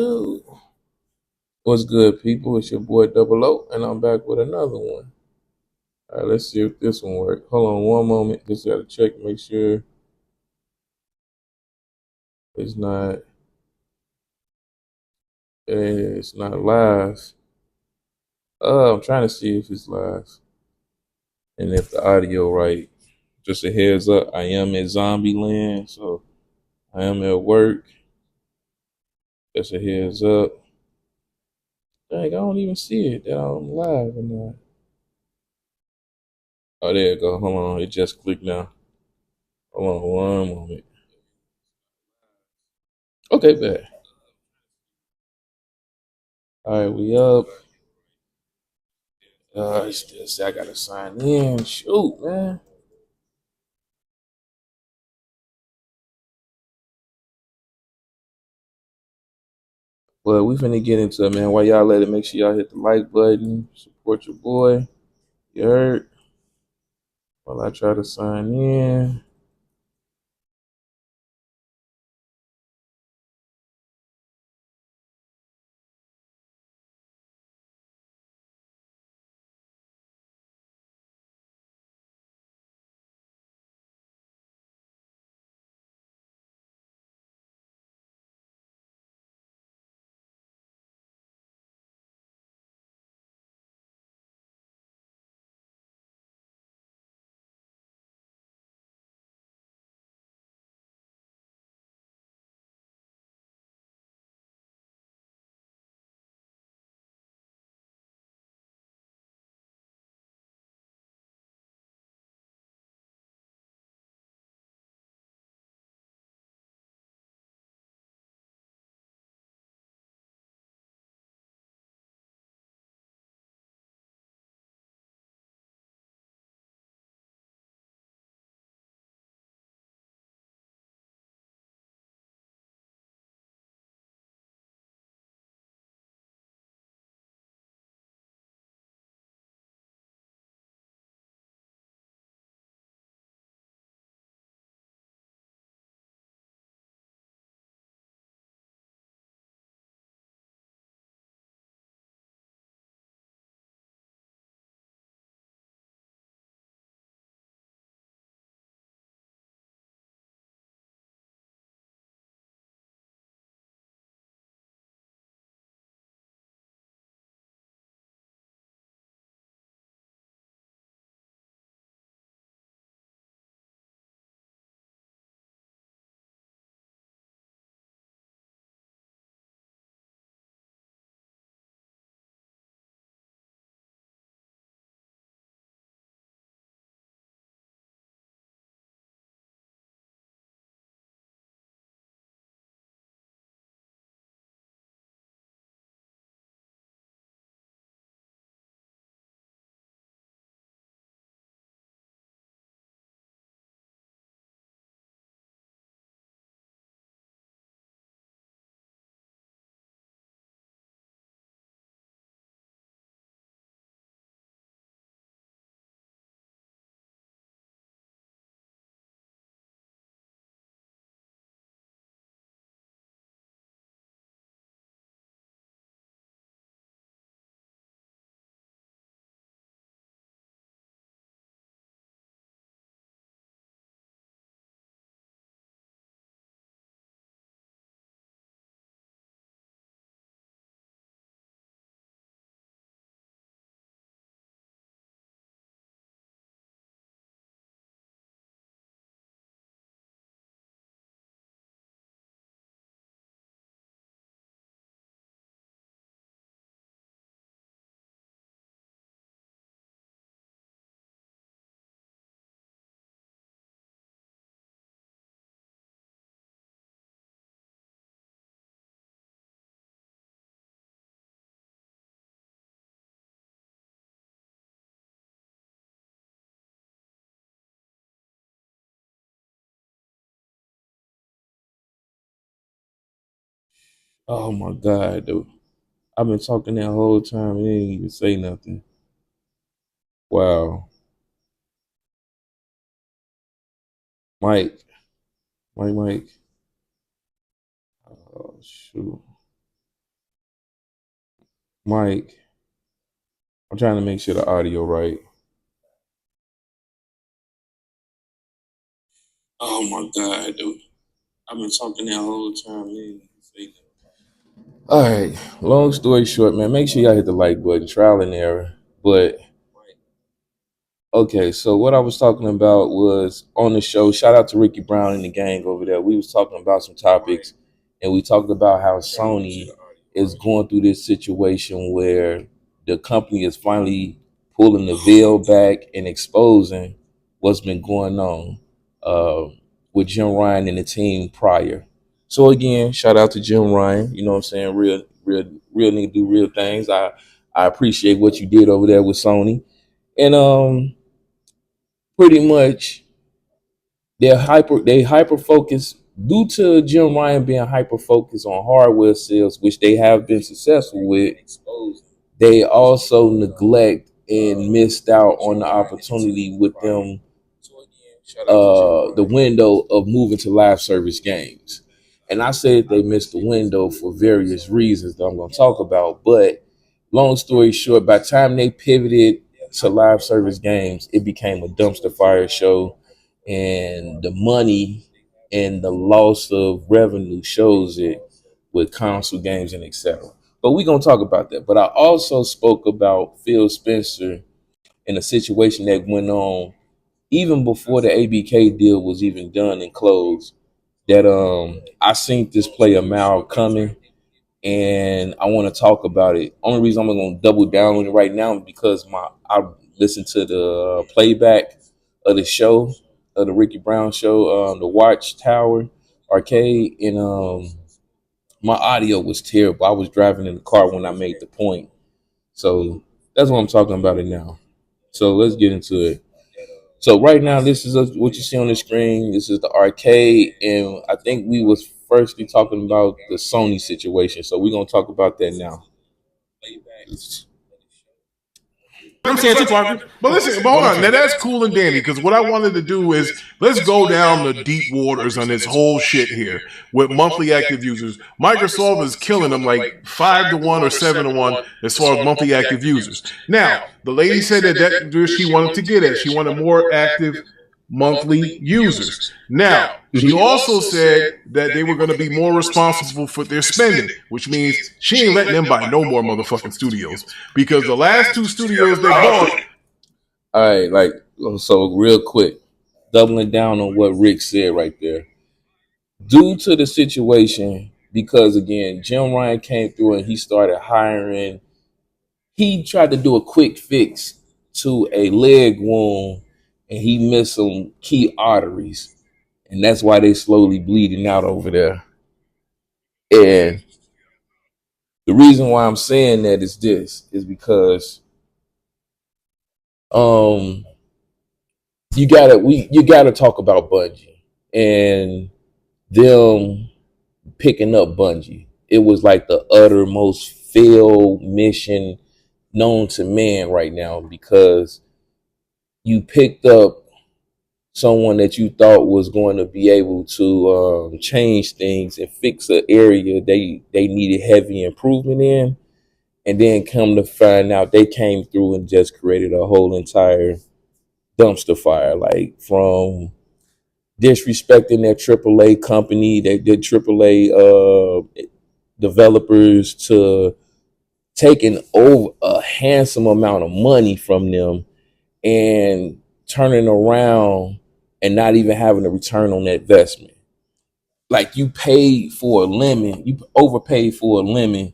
Dude, what's good, people? It's your boy Double O, and I'm back with another one. All right, let's see if this one works. Hold on one moment. Just gotta check, make sure it's not it's not live. I'm trying to see if it's live and if the audio right. Just a heads up, I am in zombie land, so I am at work. Just a heads up. Dang, I don't even see it that I'm live or not. Oh, there you go. Hold on, it just clicked now. Hold on one moment. Okay, bad. All right, we up. It's just I gotta sign in. Shoot, man. But we finna get into it, man. While y'all let it, make sure y'all hit the like button. Support your boy. You heard? While I try to sign in. Oh my god, dude. I've been talking that whole time and he didn't even say nothing. Wow. Mike. Mike. Oh shoot. Mike, I'm trying to make sure the audio right. Oh my god, dude. I've been talking that whole time. All right. Long story short, man, make sure y'all hit the like button. Trial and error. But okay, so what I was talking about was on the show. Shout out to Ricky Brown and the gang over there. We was talking about some topics, and we talked about how Sony is going through this situation where the company is finally pulling the veil back and exposing what's been going on uh, with Jim Ryan and the team prior. So again, shout out to Jim Ryan. You know what I'm saying? Real nigga do real things. I appreciate what you did over there with Sony. And pretty much they hyper focused due to Jim Ryan being hyper focused on hardware sales, which they have been successful with. They also neglect and missed out on the opportunity with them the window of moving to live service games. And I said they missed the window for various reasons that I'm going to talk about. But long story short, by the time they pivoted to live service games, it became a dumpster fire show. And the money and the loss of revenue shows it with console games and etc. But we're going to talk about that. But I also spoke about Phil Spencer and a situation that went on even before the ABK deal was even done and closed, that I seen this play a mile coming, and I want to talk about it. Only reason I'm going to double down on it right now is because I listened to the playback of the show, of the Ricky Brown show, the Watchtower Arcade, and my audio was terrible. I was driving in the car when I made the point, so that's what I'm talking about it now. So let's get into it. So right now, this is what you see on the screen. This is the arcade, and I think we was firstly talking about the Sony situation. So we're gonna talk about that now. I'm saying too, Parker. But listen, but hold on. Now that's cool and dandy because what I wanted to do is let's go down the deep waters on this whole shit here with monthly active users. Microsoft is killing them like 5-1 or 7-1 as far as monthly active users. Now, the lady said that she wanted to get at. She wanted more active monthly users. Now, she also said that they were going to be more responsible for their spending, which means she ain't letting them buy no more motherfucking studios because the last two studios they bought. All right, like so, real quick, doubling down on what Rick said right there. Due to the situation, because again, Jim Ryan came through and he started hiring. He tried to do a quick fix to a leg wound, and he missed some key arteries, and that's why they slowly bleeding out over there. And the reason why I'm saying that is this is because um you gotta talk about Bungie and them picking up Bungie. It was like the uttermost failed mission known to man right now because you picked up someone that you thought was going to be able to change things and fix an area they needed heavy improvement in, and then come to find out they came through and just created a whole entire dumpster fire, like from disrespecting their AAA company, their AAA developers, to taking over a handsome amount of money from them and turning around and not even having a return on that investment. Like you paid for a lemon, you overpaid for a lemon,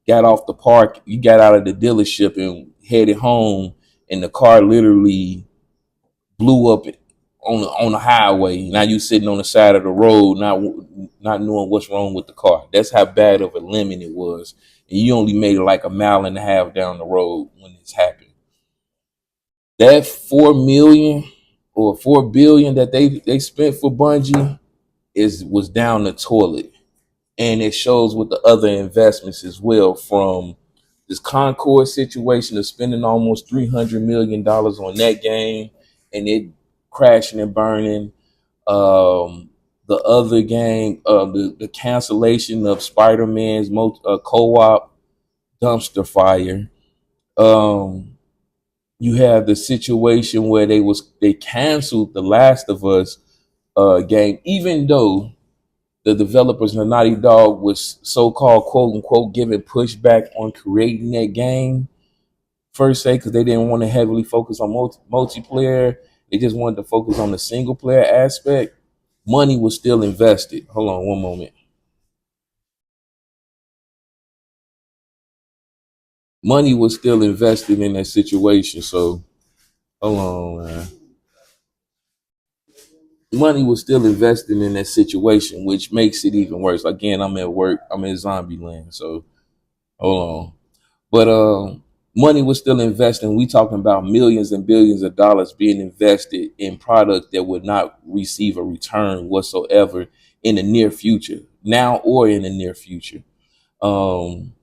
got off the park, you got out of the dealership and headed home, and the car literally blew up on the highway. Now you sitting on the side of the road, not knowing what's wrong with the car. That's how bad of a lemon it was, and you only made it like a mile and a half down the road when this happened. That 4 million or 4 billion that they spent for Bungie was down the toilet, and it shows with the other investments as well. From this Concord situation of spending almost $300 million on that game and it crashing and burning. The other game, the cancellation of Spider-Man's co-op dumpster fire. Um, you have the situation where they canceled the Last of Us game, even though the developers and the Naughty Dog was so called quote unquote giving pushback on creating that game first say because they didn't want to heavily focus on multiplayer. They just wanted to focus on the single player aspect. Money was still invested. Hold on one moment. Money was still invested in that situation. So hold on, man. Money was still invested in that situation, which makes it even worse. Again, I'm at work. I'm in zombie land. So hold on. But money was still invested. We talking about millions and billions of dollars being invested in product that would not receive a return whatsoever in the near future, now or in the near future. Um,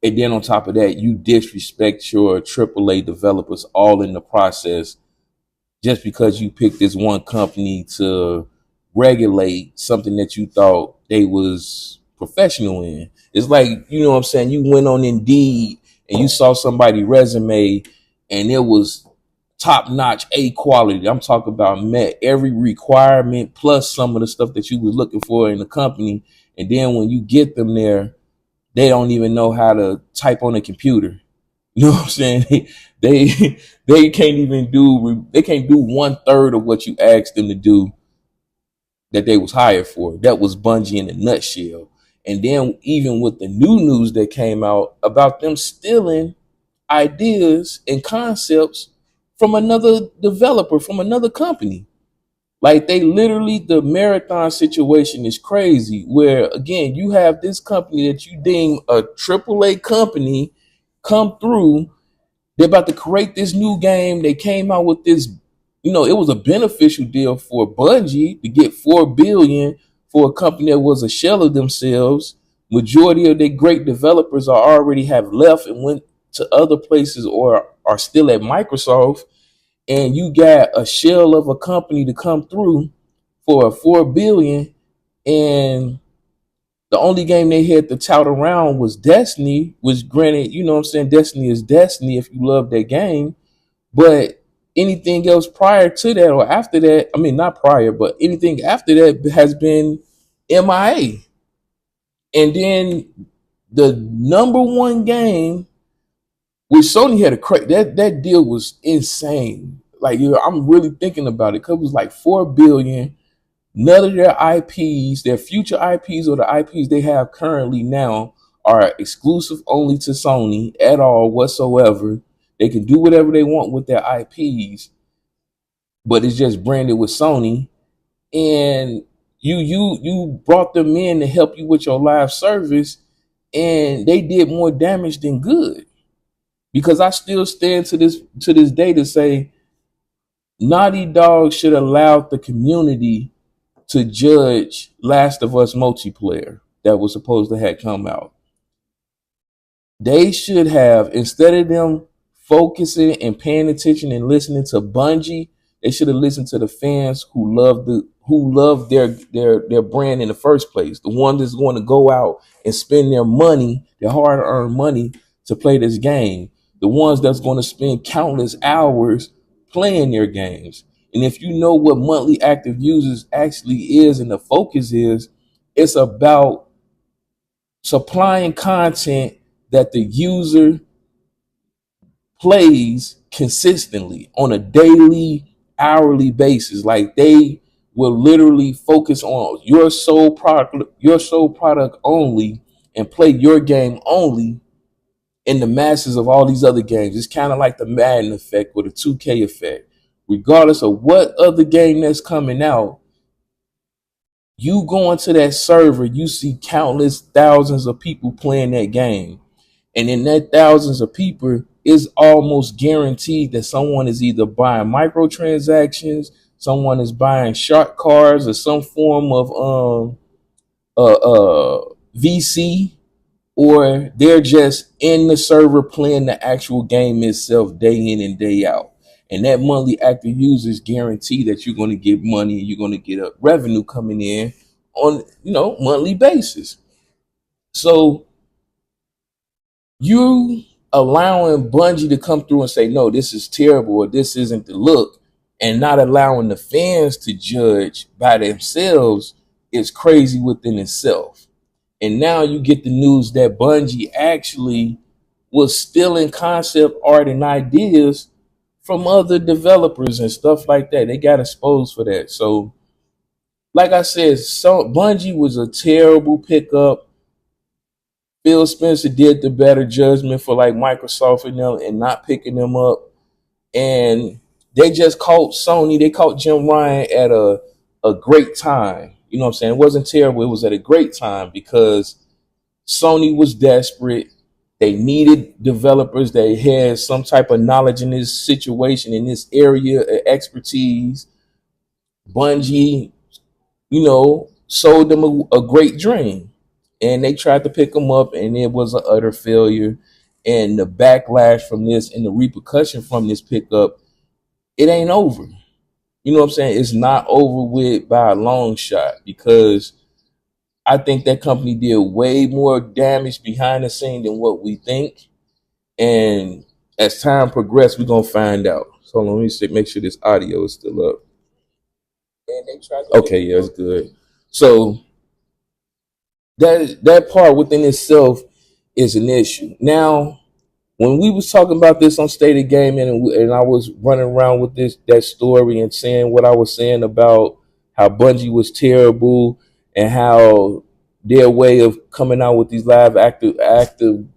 and then on top of that, you disrespect your AAA developers all in the process just because you picked this one company to regulate something that you thought they was professional in. It's like, you know what I'm saying, you went on Indeed and you saw somebody resume and it was top notch A quality. I'm talking about met every requirement plus some of the stuff that you was looking for in the company. And then when you get them there, they don't even know how to type on a computer. You know what I'm saying? They can't even do they can't do 1/3 of what you asked them to do that they was hired for. That was Bungie in a nutshell. And then even with the new news that came out about them stealing ideas and concepts from another developer, from another company. Like they literally, the marathon situation is crazy. Where again, you have this company that you deem a AAA company come through. They're about to create this new game. They came out with this, it was a beneficial deal for Bungie to get 4 billion for a company that was a shell of themselves. Majority of their great developers are already have left and went to other places or are still at Microsoft. And you got a shell of a company to come through for a 4 billion, and the only game they had to tout around was Destiny, which granted, you know what I'm saying, Destiny is Destiny if you love that game. But anything else prior to that or after that, I mean not prior, but anything after that has been MIA. And then the number one game, which Sony had that deal was insane. Like I'm really thinking about it because it was like 4 billion. None of their IPs, their future IPs or the IPs they have currently now are exclusive only to Sony at all whatsoever. They can do whatever they want with their IPs, but it's just branded with Sony. And you brought them in to help you with your live service, and they did more damage than good. Because I still stand to this day to say Naughty Dog should allow the community to judge Last of Us multiplayer that was supposed to have come out. They should have, instead of them focusing and paying attention and listening to Bungie, they should have listened to the fans who love their brand in the first place. The one that's going to go out and spend their money, their hard-earned money, to play this game. The ones that's going to spend countless hours playing their games. And if you know what monthly active users actually is and the focus is, it's about supplying content that the user plays consistently on a daily, hourly basis. Like they will literally focus on your sole product only, and play your game only in the masses of all these other games. It's kind of like the Madden effect or the 2K effect. Regardless of what other game that's coming out, you go into that server, you see countless thousands of people playing that game. And in that thousands of people, it's almost guaranteed that someone is either buying microtransactions, someone is buying shark cards, or some form of VC, or they're just in the server playing the actual game itself day in and day out. And that monthly active users guarantee that you're going to get money and you're going to get a revenue coming in on monthly basis. So You allowing Bungie to come through and say, no, this is terrible or this isn't the look, and not allowing the fans to judge by themselves is crazy within itself. And now you get the news that Bungie actually was stealing concept art and ideas from other developers and stuff like that. They got exposed for that. So, like I said, so Bungie was a terrible pickup. Phil Spencer did the better judgment for like Microsoft and them and not picking them up. And they just caught Sony, they caught Jim Ryan at a great time. You know what I'm saying? It wasn't terrible, it was at a great time because Sony was desperate. They needed developers that had some type of knowledge in this situation, in this area of expertise. Bungie, sold them a great dream. And they tried to pick them up, and it was an utter failure. And the backlash from this and the repercussion from this pickup, it ain't over. You know what I'm saying? It's not over with by a long shot because I think that company did way more damage behind the scene than what we think. And as time progresses, we're gonna find out. So let me see, make sure this audio is still up. Okay, yeah, it's good. So that part within itself is an issue. Now, when we was talking about this on State of Gaming, and I was running around with that story and saying what I was saying about how Bungie was terrible and how their way of coming out with these live active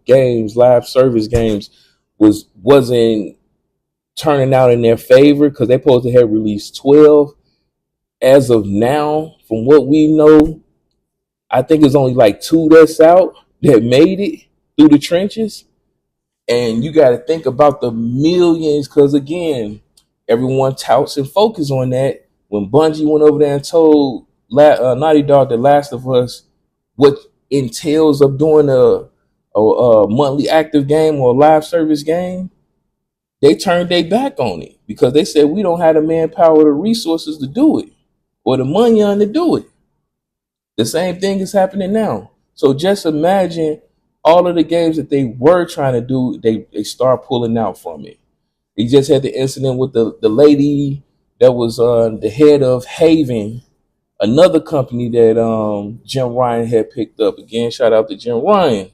games, live service games, wasn't turning out in their favor because they're supposed to have released 12. As of now, from what we know, I think it's only like 2 that's out that made it through the trenches. And you got to think about the millions, because again, everyone touts and focus on that. When Bungie went over there and told Naughty Dog, The Last of Us, what entails of doing a monthly active game or a live service game, they turned their back on it because they said we don't have the manpower or the resources to do it or the money on to do it. The same thing is happening now. So just imagine all of the games that they were trying to do, they start pulling out from it. They just had the incident with the lady that was the head of Haven, another company that Jim Ryan had picked up. Again, shout out to Jim Ryan.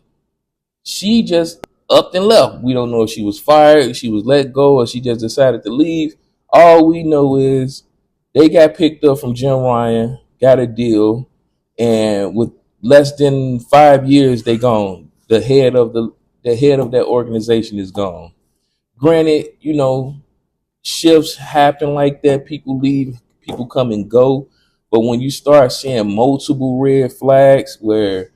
She just up and left. We don't know if she was fired, she was let go, or she just decided to leave. All we know is they got picked up from Jim Ryan, got a deal, and with less than 5 years, they gone. The head of that organization is gone. Granted, shifts happen like that. People leave, people come and go. But when you start seeing multiple red flags where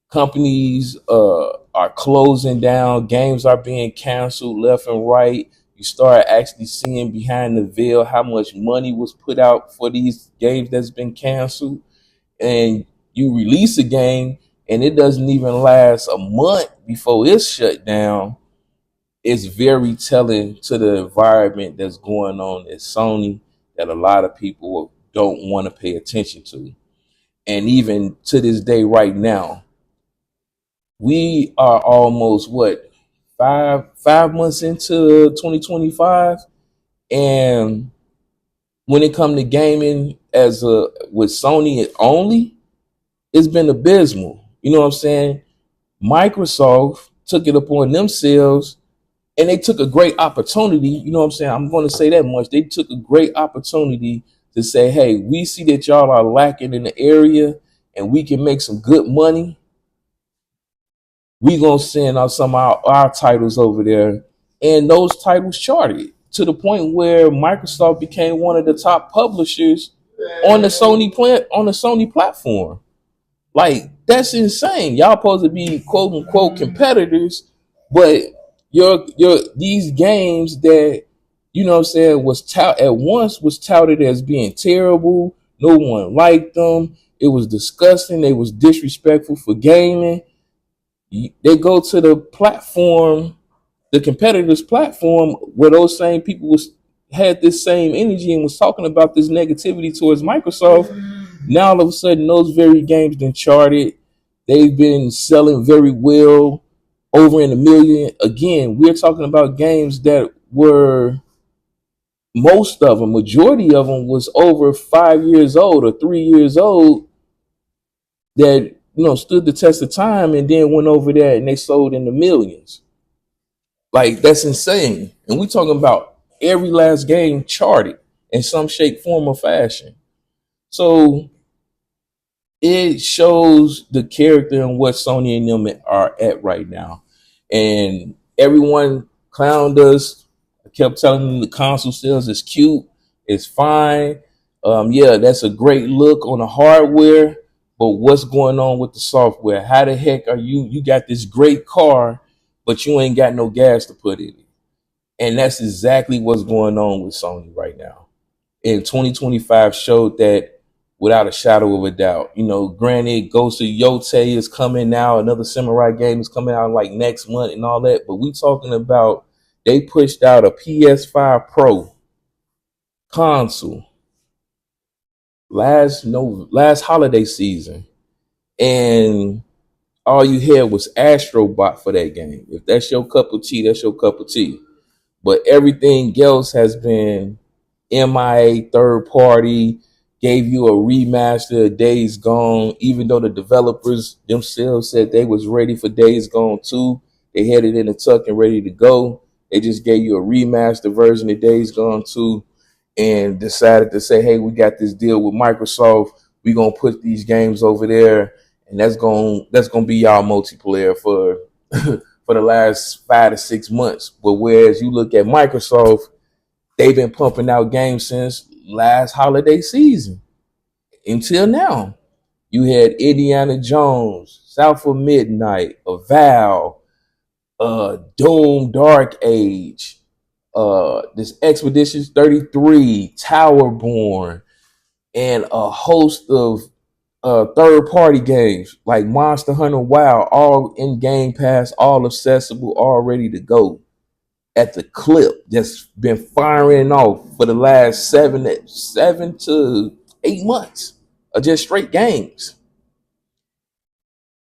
companies are closing down, games are being canceled left and right, you start actually seeing behind the veil how much money was put out for these games that's been canceled. And you release a game and it doesn't even last a month before it's shut down. It's very telling to the environment that's going on at Sony that a lot of people don't want to pay attention to. And even to this day right now, we are almost 5 months into 2025, and when it comes to gaming with Sony only, it's been abysmal. You know what I'm saying? Microsoft took it upon themselves and they took a great opportunity. You know what I'm saying? I'm going to say that much. They took a great opportunity to say, hey, we see that y'all are lacking in the area and we can make some good money. We going to send out some of our titles over there. And those titles charted to the point where Microsoft became one of the top publishers on the Sony platform. Like, that's insane. Y'all supposed to be quote unquote competitors, but your these games that what I'm saying was touted as being terrible. No one liked them. It was disgusting. They was disrespectful for gaming. They go to the platform, the competitors' platform, where those same people had this same energy and was talking about this negativity towards Microsoft. Now all of a sudden, those very games been charted. They've been selling very well. over in the million. Again, we're talking about games that were, most of them, majority of them was over 5 years old or 3 years old, that stood the test of time and then went over there and they sold in the millions. Like, that's insane. And we talking about every last game charted in some shape, form, or fashion. So it shows the character and what Sony and them are at right now. And everyone clowned us. I kept telling them the console sales is cute, it's fine. Yeah, that's a great look on the hardware, but what's going on with the software? How the heck are you got this great car, but you ain't got no gas to put in it? And that's exactly what's going on with Sony right now. And 2025 showed that without a shadow of a doubt. Granted, Ghost of Yote is coming now. Another Samurai game is coming out like next month and all that. But we talking about, they pushed out a PS5 Pro console last holiday season, and all you had was Astrobot for that game. If that's your cup of tea, that's your cup of tea. But everything else has been MIA, third party, gave you a remaster of Days Gone, even though the developers themselves said they was ready for Days Gone 2. They had it in the tuck and ready to go. They just gave you a remastered version of Days Gone 2 and decided to say, hey, we got this deal with Microsoft. We're going to put these games over there, and that's going to be y'all multiplayer for for the last 5 to 6 months. But whereas you look at Microsoft, they've been pumping out games since last holiday season until now. You had Indiana Jones, South of Midnight, Avowed, Doom Dark Age, this Expeditions 33, Towerborn, and a host of third-party games like Monster Hunter Wild, all in Game Pass, all accessible, all ready to go at the clip that's been firing off for the last 7 to 8 months of just straight games.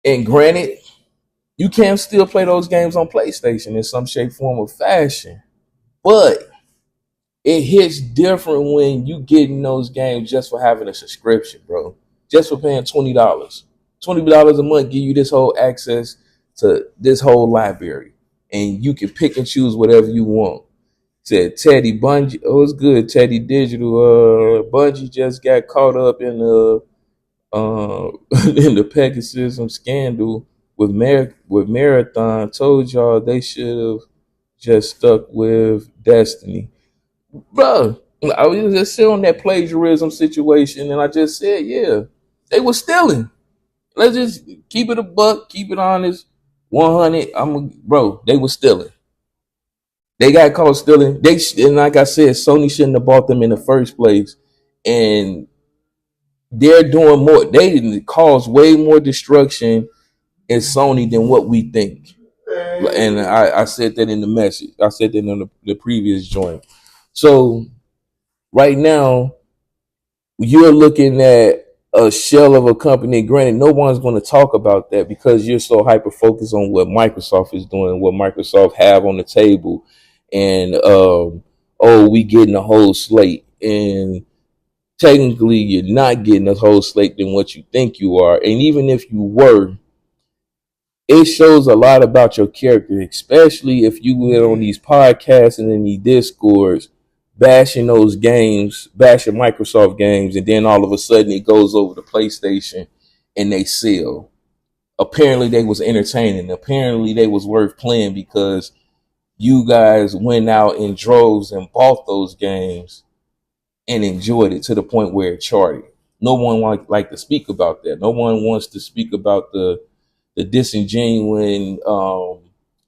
And granted, you can still play those games on PlayStation in some shape, form, or fashion, but it hits different when you getting those games just for having a subscription, bro. Just for paying $20. $20 a month give you this whole access to this whole library. And you can pick and choose whatever you want. Said Teddy Bungie. Oh, it's good. Teddy Digital. Bungie just got caught up in the in the Pegasus scandal with Marathon. Told y'all they should have just stuck with Destiny, bro. I was just sitting on that plagiarism situation, and I just said, yeah, they were stealing. Let's just keep it a buck, keep it honest. 100. Bro. They were stealing. They got caught stealing. And like I said, Sony shouldn't have bought them in the first place. And they're doing more. They didn't cause way more destruction in Sony than what we think. And I said that in the message. I said that in the previous joint. So right now, you're looking at a shell of a company. Granted, no one's going to talk about that because you're so hyper focused on what Microsoft is doing, what Microsoft have on the table, and we getting a whole slate. And technically, you're not getting a whole slate than what you think you are. And even if you were, it shows a lot about your character, especially if you went on these podcasts and in these discords bashing those games, bashing Microsoft games, and then all of a sudden it goes over to PlayStation and they sell. Apparently they was entertaining. Apparently they was worth playing because you guys went out in droves and bought those games and enjoyed it to the point where it charted. No one like to speak about that. No one wants to speak about the disingenuous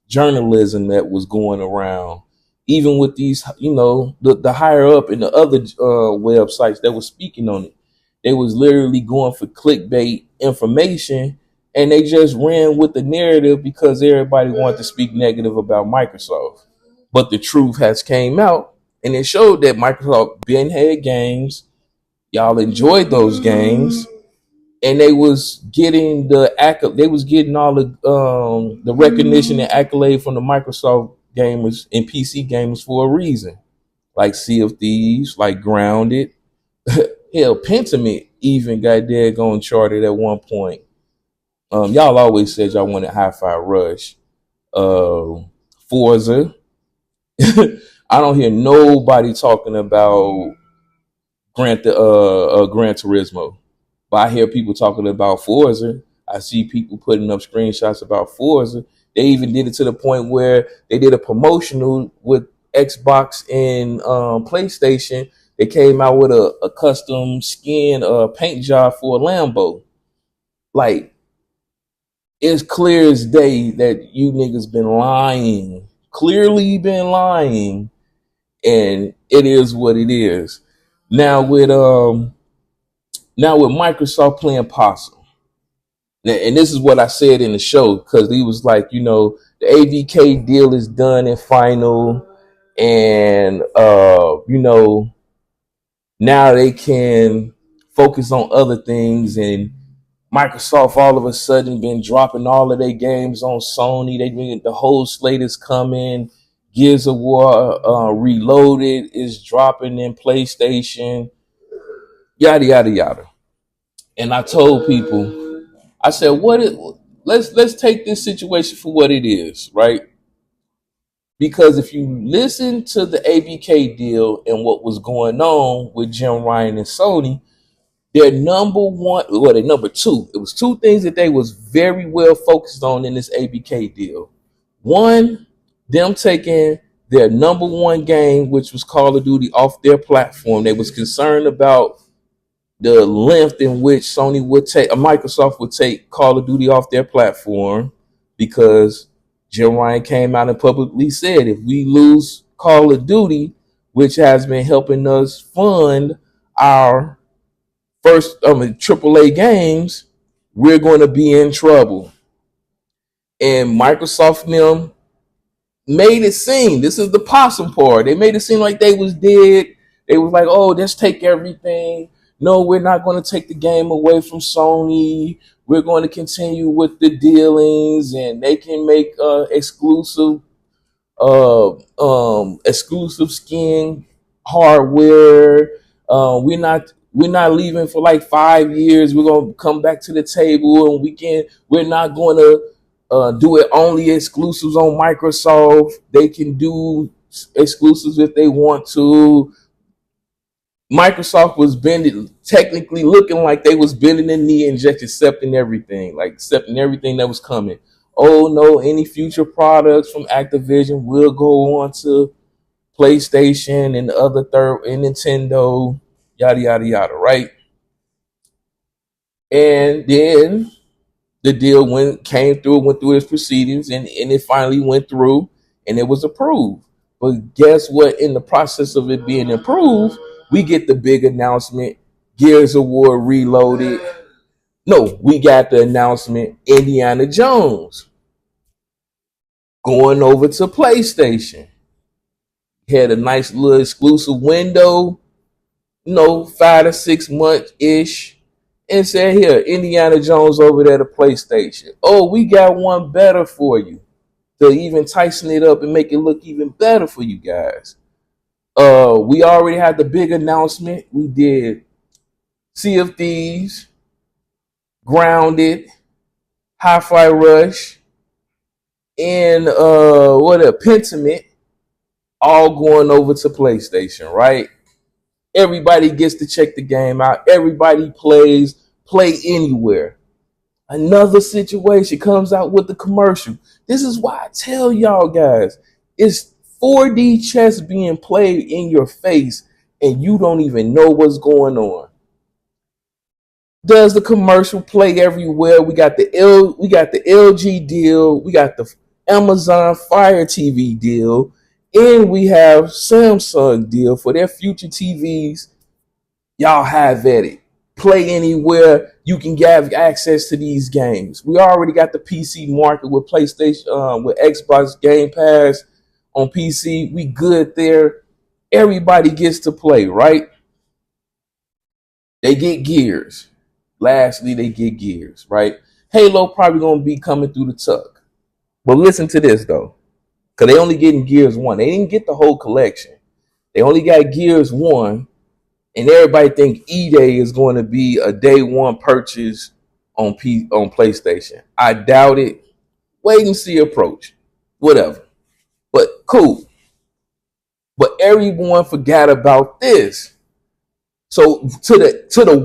journalism that was going around, even with these, the higher up in the other websites that were speaking on it. They was literally going for clickbait information, and they just ran with the narrative because everybody wanted to speak negative about Microsoft. But the truth has came out, and it showed that Microsoft been had games. Y'all enjoyed those games, and they was getting the they was getting all the recognition and accolade from the Microsoft gamers and PC gamers for a reason. Like Sea of Thieves, like Grounded. Hell, Pentiment even got dead going charted at one point. Y'all always said y'all wanted Hi-Fi Rush. Forza. I don't hear nobody talking about Gran Turismo, but I hear people talking about Forza. I see people putting up screenshots about Forza. They even did it to the point where they did a promotional with Xbox and PlayStation. They came out with a custom skin paint job for a Lambo. Like, it's clear as day that you niggas been lying. Clearly been lying, and it is what it is. Now with Microsoft playing Possum. And this is what I said in the show, because he was like, the AVK deal is done and final, and now they can focus on other things. And Microsoft all of a sudden been dropping all of their games on Sony. The whole slate is coming. Gears of War Reloaded is dropping in PlayStation. Yada yada yada. And I told people, I said, let's take this situation for what it is, right? Because if you listen to the ABK deal and what was going on with Jim Ryan and Sony, their number one, well, their number two, it was two things that they was very well focused on in this ABK deal. One, them taking their number one game, which was Call of Duty, off their platform. They was concerned about the length in which Microsoft would take Call of Duty off their platform, because Jim Ryan came out and publicly said, if we lose Call of Duty, which has been helping us fund our first AAA games, we're going to be in trouble. And Microsoft and them made it seem, this is the Possum part, they made it seem like they was dead. They was like, oh, let's take everything. No, we're not going to take the game away from Sony. We're going to continue with the dealings, and they can make exclusive skin hardware. We're not leaving for like 5 years. We're gonna come back to the table, and we're not going to do it only exclusives on Microsoft. They can do exclusives if they want to. Microsoft was technically looking like they was bending the knee and just accepting everything that was coming. Oh no, any future products from Activision will go on to PlayStation and the other and Nintendo, yada yada yada, right? And then the deal went through its proceedings, and it finally went through, and it was approved. But guess what? In the process of it being approved, we get the big announcement: Gears of War Reloaded. No, we got the announcement: Indiana Jones going over to PlayStation. Had a nice little exclusive window, 5 to 6 months ish, and said, here, Indiana Jones over there to PlayStation. Oh, we got one better for you, to even tighten it up and make it look even better for you guys. We already had the big announcement. We did Sea of Thieves, Grounded, Hi-Fi Rush, and Pentiment, all going over to PlayStation, right? Everybody gets to check the game out. Everybody play anywhere. Another situation comes out with the commercial. This is why I tell y'all guys, it's 4D chess being played in your face, and you don't even know what's going on. Does the commercial play everywhere? We got the LG deal, we got the Amazon Fire TV deal, and we have Samsung deal for their future TVs. Y'all have at it. Play anywhere. You can have access to these games. We already got the PC market with PlayStation, with Xbox Game Pass on PC. We good there. Everybody gets to play, right? They get Gears. Lastly, they get Gears, right? Halo probably gonna be coming through the tuck. But listen to this though, because they only getting Gears 1. They didn't get the whole collection. They only got Gears 1, and everybody think E-Day is going to be a day one purchase on PlayStation. I doubt it. Wait and see approach. Whatever. But cool. But everyone forgot about this. So to the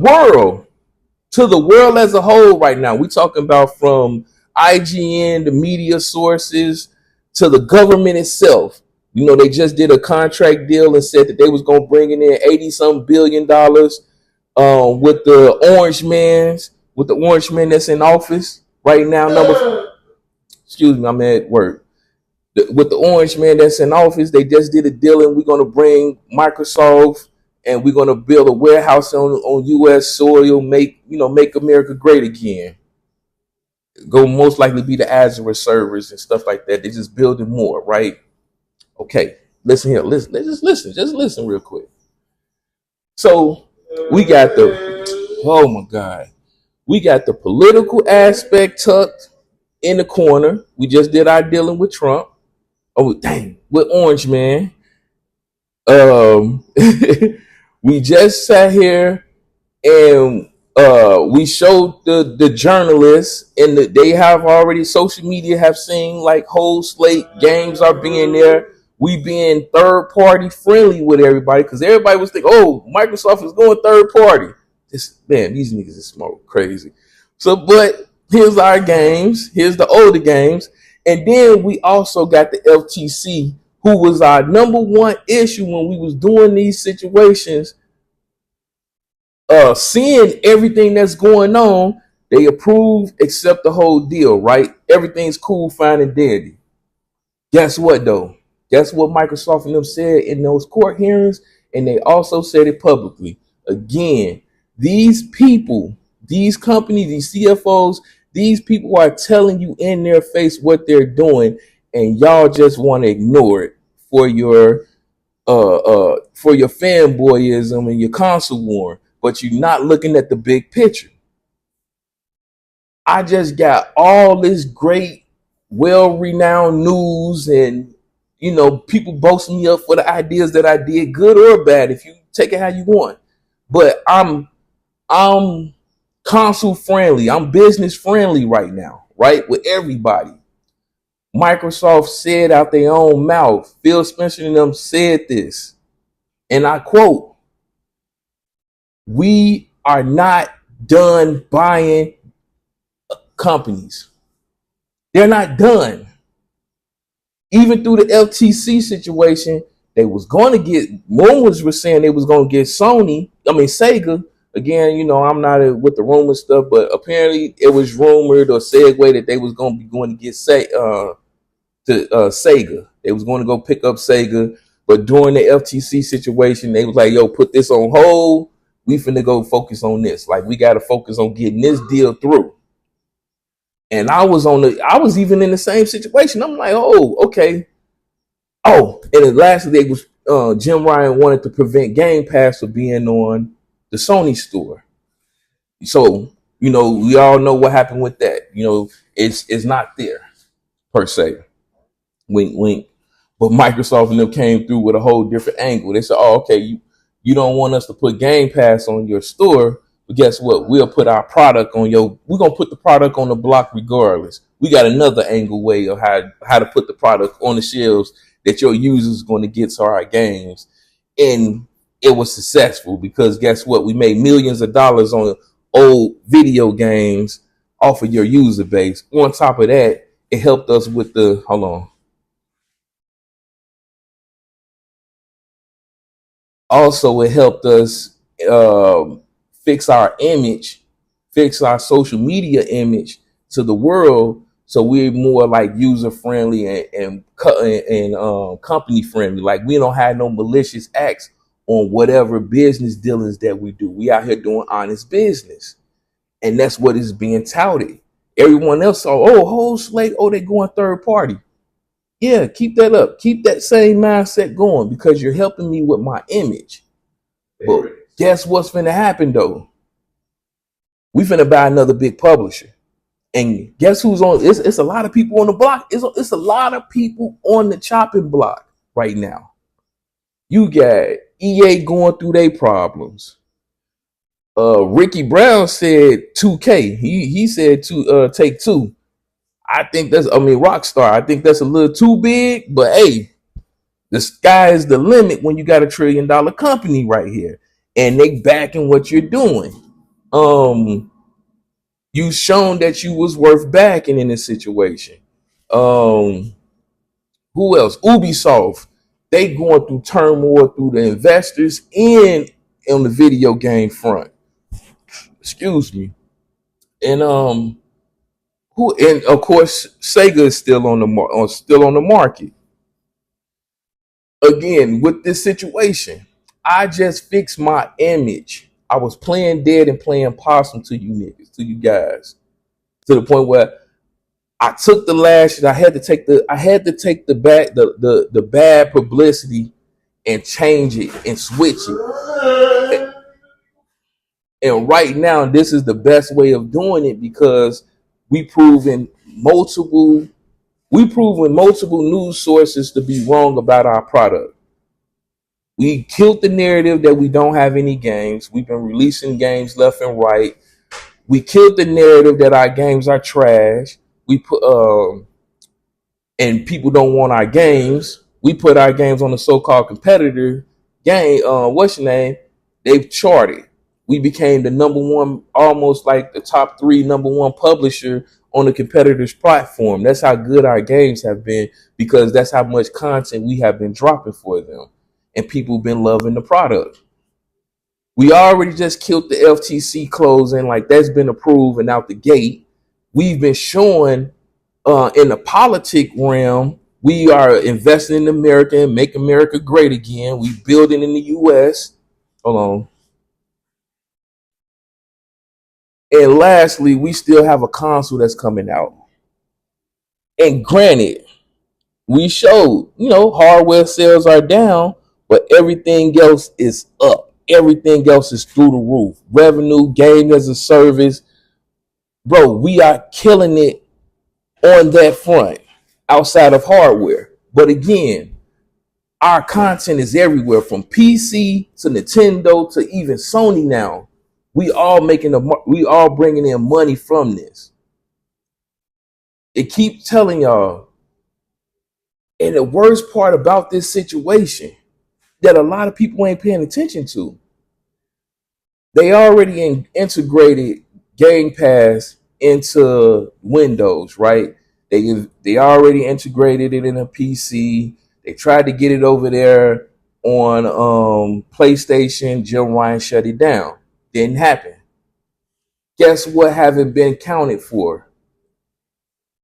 world as a whole right now, we talking about from IGN, the media sources, to the government itself. You know, they just did a contract deal and said that they was gonna bring in 80-some billion dollars with the orange man that's in office right now. Excuse me, I'm at work. With the orange man that's in office, they just did a deal, and we're gonna bring Microsoft, and we're gonna build a warehouse on U.S. soil, make America great again. Go most likely be the Azure servers and stuff like that. They're just building more, right? Okay, listen here, just listen real quick. So we got oh my God, we got the political aspect tucked in the corner. We just did our dealing with Trump. Oh dang, with Orange Man. Um, we just sat here and we showed the journalists, and they have already, social media have seen like whole slate games are being there. We being third party friendly with everybody, because everybody was thinking, oh, Microsoft is going third party. This man, these niggas is smoke crazy. So, but here's our games. Here's the older games. And then we also got the FTC, who was our number one issue when we was doing these situations. Seeing everything that's going on, they approve, accept the whole deal, right? Everything's cool, fine, and dandy. Guess what, though? Guess what Microsoft and them said in those court hearings, and they also said it publicly. Again, these people, these companies, these CFOs, these people are telling you in their face what they're doing, and y'all just want to ignore it for your fanboyism and your console war, but you're not looking at the big picture. I just got all this great, well-renowned news, and people boasting me up for the ideas that I did, good or bad, if you take it how you want. But I'm console friendly, I'm business friendly right now, right? With everybody. Microsoft said out their own mouth, Phil Spencer and them said this, and I quote, "We are not done buying companies." They're not done. Even through the FTC situation, they was going to get, rumors were saying they was going to get Sega. Again, I'm not with the rumor stuff, but apparently it was rumored or segued that they was going to be going to get Sega. They was going to go pick up Sega, but during the FTC situation, they was like, "Yo, put this on hold. We finna go focus on this. Like, we got to focus on getting this deal through." And I was even in the same situation. I'm like, "Oh, okay." Oh, and then lastly, they was Jim Ryan wanted to prevent Game Pass from being on the Sony store. So we all know what happened with that. It's not there per se. Wink, wink. But Microsoft and them came through with a whole different angle. They said, "Oh, okay, you don't want us to put Game Pass on your store, but guess what? We'll put our product on we're gonna put the product on the block regardless. We got another angle way of how to put the product on the shelves that your users going to get to our games." And it was successful, because guess what? We made millions of dollars on old video games off of your user base. On top of that, it helped us with hold on. Also, it helped us fix our image, fix our social media image to the world, so we're more like user friendly and company friendly. Like, we don't have no malicious acts on whatever business dealings that we do. We out here doing honest business, and that's what is being touted. Everyone else saw, oh, whole slate, oh, they going third party. Yeah, keep that up. Keep that same mindset going, because you're helping me with my image. But guess what's finna happen though? We finna buy another big publisher. And guess who's on? It's a lot of people on the block. It's a lot of people on the chopping block right now. You got EA going through their problems. Ricky Brown said 2K. He said to take two. I think Rockstar. I think that's a little too big, but hey, the sky is the limit when you got $1 trillion company right here, and they backing what you're doing. You shown that you was worth backing in this situation. Um, who else? Ubisoft. They going through turmoil through the investors and on the video game front. Excuse me. And who? And of course, Sega is still on the market. Again, with this situation, I just fixed my image. I was playing dead and playing possum to you niggas, to you guys, to the point where I took the lashes. I had to take the bad publicity and change it and switch it. And right now, this is the best way of doing it because we proven multiple multiple news sources to be wrong about our product. We killed the narrative that we don't have any games. We've been releasing games left and right. We killed the narrative that our games are trash. We put and people don't want our games. We put our games on the so-called competitor game. What's your name? They've charted. We became the number one, almost like the top 3 number one publisher on the competitor's platform. That's how good our games have been because that's how much content we have been dropping for them, and people have been loving the product. We already just killed the FTC closing, like that's been approved and out the gate. We've been showing in the politic realm, we are investing in America and make America great again. We building in the US. Hold on. And lastly, we still have a console that's coming out. And granted, we showed, hardware sales are down, but everything else is up. Everything else is through the roof. Revenue, game as a service. Bro, we are killing it on that front outside of hardware. But again, our content is everywhere from PC to Nintendo to even Sony now. We all bringing in money from this. It keeps telling y'all. And the worst part about this situation that a lot of people ain't paying attention to, they already integrated Game Pass into Windows, right? They already integrated it in a PC. They tried to get it over there on PlayStation. Jim Ryan shut it down. Didn't happen. Guess what haven't been counted for?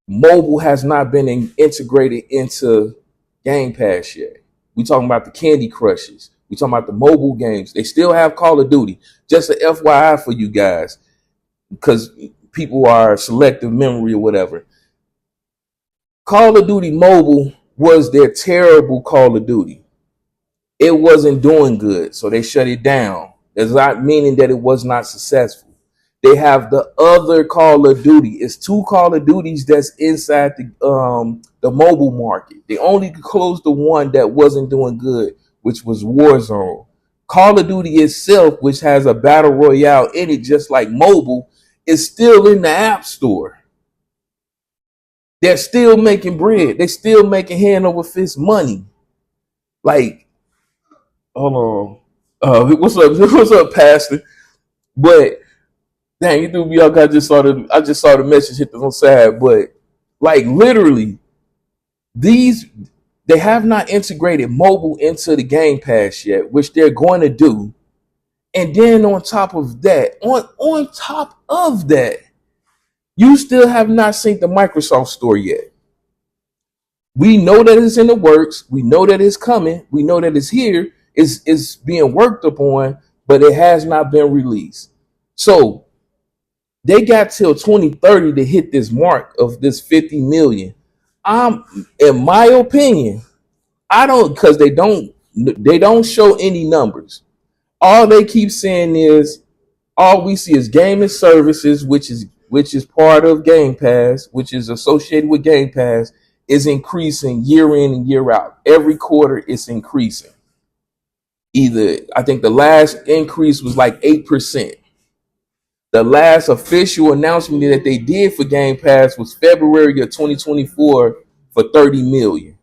Mobile has not been integrated into Game Pass yet. We talking about the Candy Crushes. We talking about the mobile games. They still have Call of Duty. Just an FYI for you guys, because people are selective memory or whatever. Call of Duty Mobile was their terrible Call of Duty. It wasn't doing good, so they shut it down. That's not meaning that it was not successful. They have the other Call of Duty. It's 2 Call of Duties that's inside the mobile market. They only closed the one that wasn't doing good, which was Warzone. Call of Duty itself, which has a battle royale in it, just like mobile, is still in the App Store. They're still making bread. They're still making hand over fist money. Like, hold on. What's up? What's up, Pastor? But dang, you threw me off. I just saw the message hit the side. But like literally, they have not integrated mobile into the Game Pass yet, which they're going to do. And then on top of that, you still have not seen the Microsoft Store yet. We know that it's in the works. We know that it's coming. We know that it's here. It's being worked upon, but it has not been released. So they got till 2030 to hit this mark of this 50 million. In my opinion, because they don't show any numbers. All they keep saying is all we see is gaming services, which which is part of Game Pass, which is associated with Game Pass, is increasing year in and year out. Every quarter, it's increasing. Either I think the last increase was like 8%. The last official announcement that they did for Game Pass was February of 2024 for 30 million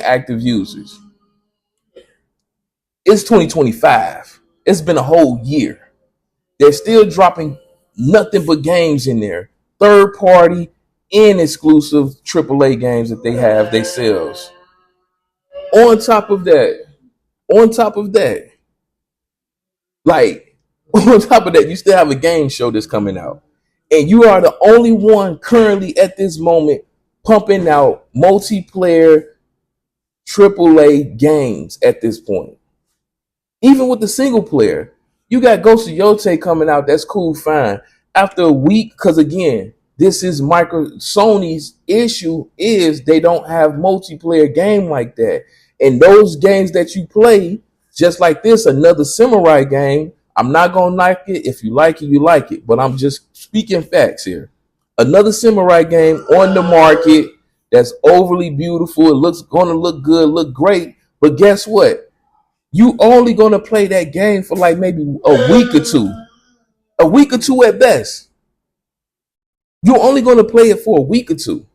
active users. It's 2025. It's been a whole year. They're still dropping nothing but games in there. Third party and exclusive AAA games that they have themselves. On top of that, on top of that, like on top of that, you still have a game show that's coming out. And you are the only one currently at this moment pumping out multiplayer AAA games at this point. Even with the single player, you got Ghost of Yote coming out. That's cool, fine. After a week, because again, this is Sony's issue is they don't have multiplayer game like that. And those games that you play, just like this, another samurai game, I'm not gonna like it. If you like it, you like it. But I'm just speaking facts here. Another samurai game on the market that's overly beautiful. It looks gonna look good, look great. But guess what? You only gonna play that game for like maybe a week or two at best. You're only gonna play it for a week or two.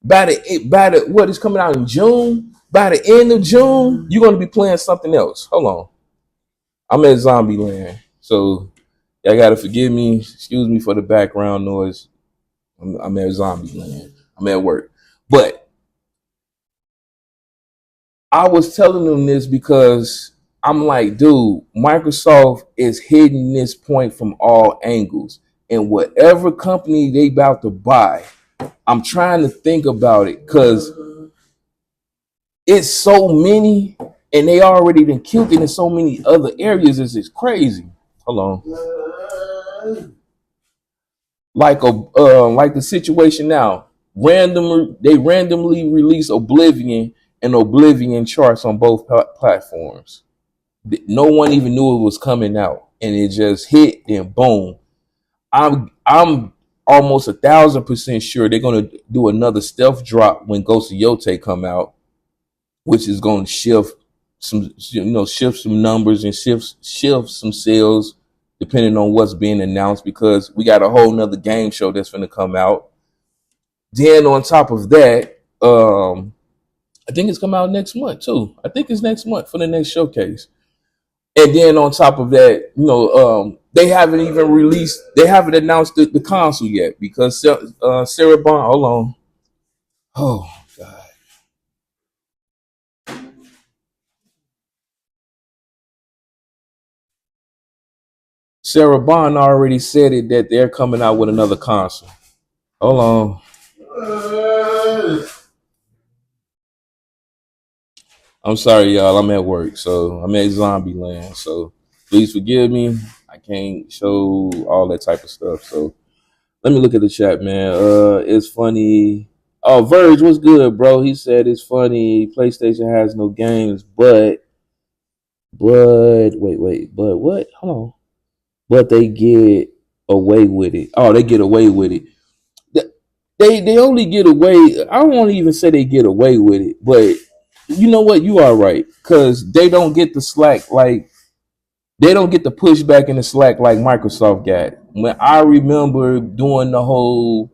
By the what is coming out in June? By the end of June, you're gonna be playing something else. Hold on, I'm at Zombie Land, so y'all gotta forgive me. Excuse me for the background noise. I'm at Zombie Land. I'm at work, but I was telling them this because I'm like, dude, Microsoft is hitting this point from all angles. And whatever company they about to buy, I'm trying to think about it because it's so many and they already been killed it in so many other areas. It's crazy. Hold on. Like the situation now. They randomly release Oblivion and Oblivion charts on both platforms. No one even knew it was coming out, and it just hit. Then boom, I'm almost 1,000% sure they're gonna do another stealth drop when Ghost of Yote come out, which is gonna shift some numbers and shift some sales depending on what's being announced because we got a whole nother game show that's gonna come out. Then on top of that, I think it's coming out next month too. I think it's next month for the next showcase. And then on top of that, they haven't announced the console yet because Sarah Bond. Hold on. Oh God. Sarah Bond already said it that they're coming out with another console. Hold on. I'm sorry, y'all. I'm at work, so I'm at Zombie Land. So please forgive me. I can't show all that type of stuff. So let me look at the chat, man. It's funny. Oh, Verge, what's good, bro? He said it's funny. PlayStation has no games, but but what? Hold on. But they get away with it. Oh, they get away with it. They only get away. I won't even say they get away with it, but you know what? You are right because they don't get the slack like they don't get the pushback in the slack like Microsoft got. When I remember doing the whole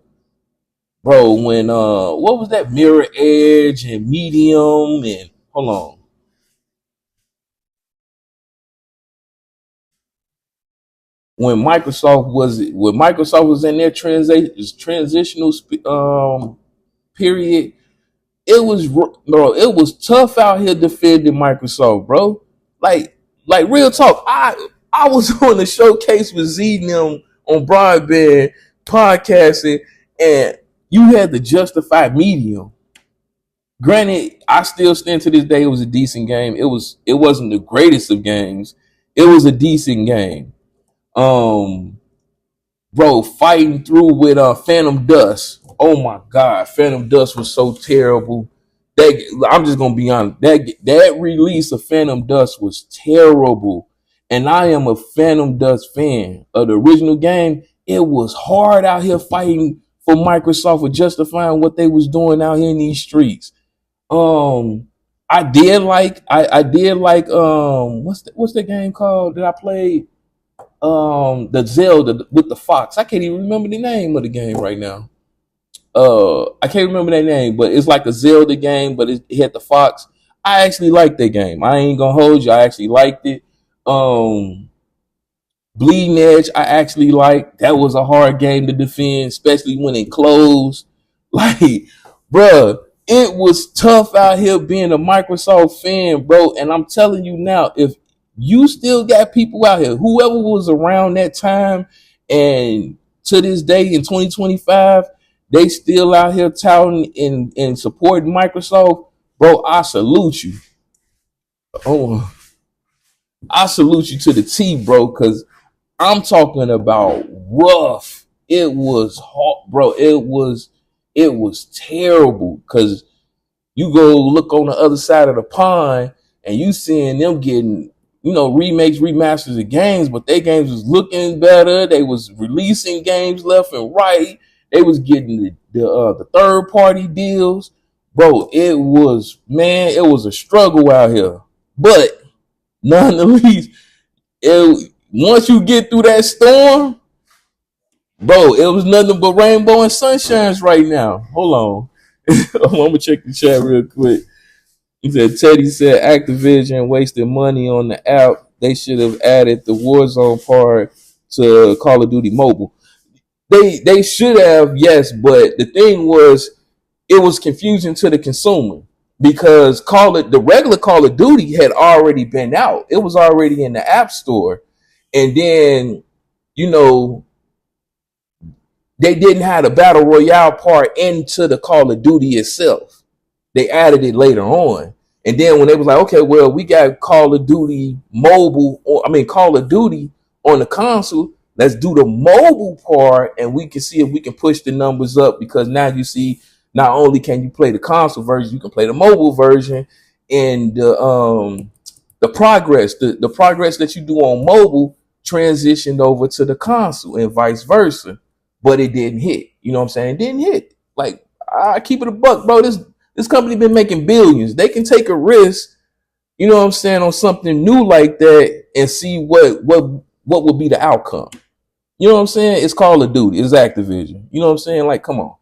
when what was that Mirror Edge and Medium and hold on. When Microsoft was in their transitional period, it was tough out here defending Microsoft, bro. Like real talk. I was on the showcase with Z and them on broadband podcasting, and you had to justify Medium. Granted, I still stand to this day. It was a decent game. It wasn't the greatest of games. It was a decent game. Bro, fighting through with Phantom Dust. Oh my God, Phantom Dust was so terrible. I'm just gonna be honest. That release of Phantom Dust was terrible, and I am a Phantom Dust fan of the original game. it was hard out here fighting for Microsoft for justifying what they was doing out here in these streets. Um, I did like what's the game called that I played? The Zelda with the fox. I can't even remember the name of the game right now. I can't remember that name, but it's like a Zelda game, but it had the fox. I actually liked that game. I ain't gonna hold you. I actually liked it. Um, Bleeding Edge, I actually like. That was a hard game to defend, especially when it closed. Like, bruh, it was tough out here being a Microsoft fan, bro. And I'm telling you now, if you still got people out here, whoever was around that time, and to this day in 2025, they still out here touting and supporting Microsoft, bro. Oh, I salute you to the T, bro, because I'm talking about rough. It was hot, bro. It was terrible because you go look on the other side of the pond and you seeing them getting, remakes, remasters of games, but their games was looking better. They was releasing games left and right. They was getting the third party deals, bro. It was a struggle out here, but none the least, once you get through that storm, bro, it was nothing but rainbow and sunshines right now. Hold on. I'm gonna check the chat real quick. He said Teddy said Activision wasted money on the app. They should have added the Warzone part to Call of Duty Mobile. They should have, yes, but the thing was it was confusing to the consumer because the regular Call of Duty had already been out. It was already in the App Store. And then, you know, they didn't have the battle royale part into the Call of Duty itself. They added it later on. And then when they was like, okay, well, we got Call of Duty mobile, Call of Duty on the console. Let's do the mobile part and we can see if we can push the numbers up because now you see not only can you play the console version, you can play the mobile version and the progress that you do on mobile transitioned over to the console and vice versa. But it didn't hit. You know what I'm saying? It didn't hit. Like I keep it a buck, bro. This company been making billions. They can take a risk, you know what I'm saying, on something new like that and see what would be the outcome. You know what I'm saying? It's Call of Duty. It's Activision. You know what I'm saying? Like, come on.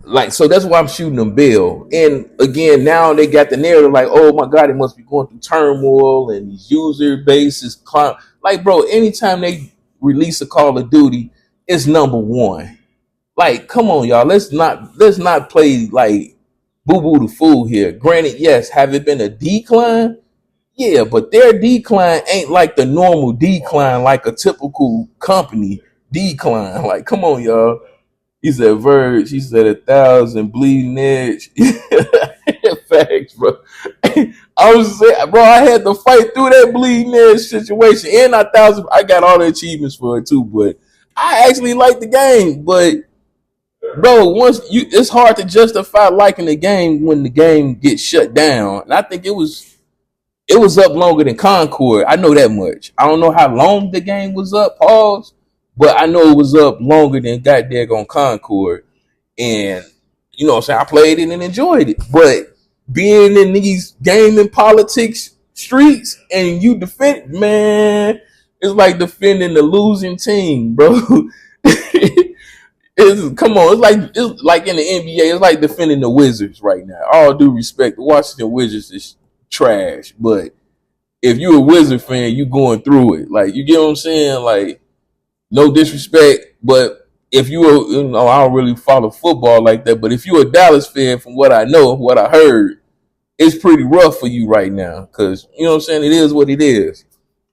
Like, so that's why I'm shooting them bill. And again, now they got the narrative like, oh my God, it must be going through turmoil and these user bases. Like, bro, anytime they release a Call of Duty, it's number one. Like, come on, y'all. Let's not play like boo boo the fool here. Granted, yes, have it been a decline? Yeah, but their decline ain't like the normal decline, like a typical company decline. Like, come on, y'all. He said Verge. He said 1,000 Bleeding Edge. Facts, bro. I was saying, bro, I had to fight through that Bleeding Edge situation, and I got all the achievements for it too. But I actually like the game, but bro, it's hard to justify liking the game when the game gets shut down. And I think it was up longer than Concord. I know that much. I don't know how long the game was up, pause, but I know it was up longer than goddamn on Concord. And you know what I'm saying? I played it and enjoyed it. But being in these gaming politics streets and you defend, man, it's like defending the losing team, bro. Come on, it's like in the NBA, it's like defending the Wizards right now. All due respect, the Washington Wizards is trash, but if you're a Wizard fan, you going through it. Like, you get what I'm saying? Like, no disrespect, but if I don't really follow football like that, but if you're a Dallas fan, from what I know, what I heard, it's pretty rough for you right now because, you know what I'm saying, it is what it is.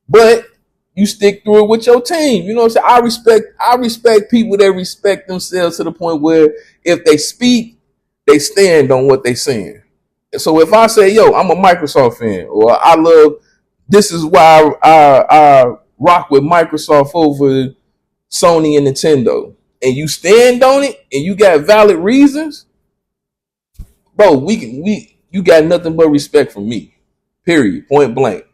But you stick through it with your team. You know what I'm saying? I respect people that respect themselves to the point where if they speak, they stand on what they saying. So if I say, yo, I'm a Microsoft fan, or this is why I rock with Microsoft over Sony and Nintendo, and you stand on it, and you got valid reasons, bro, you got nothing but respect from me. Period. Point blank.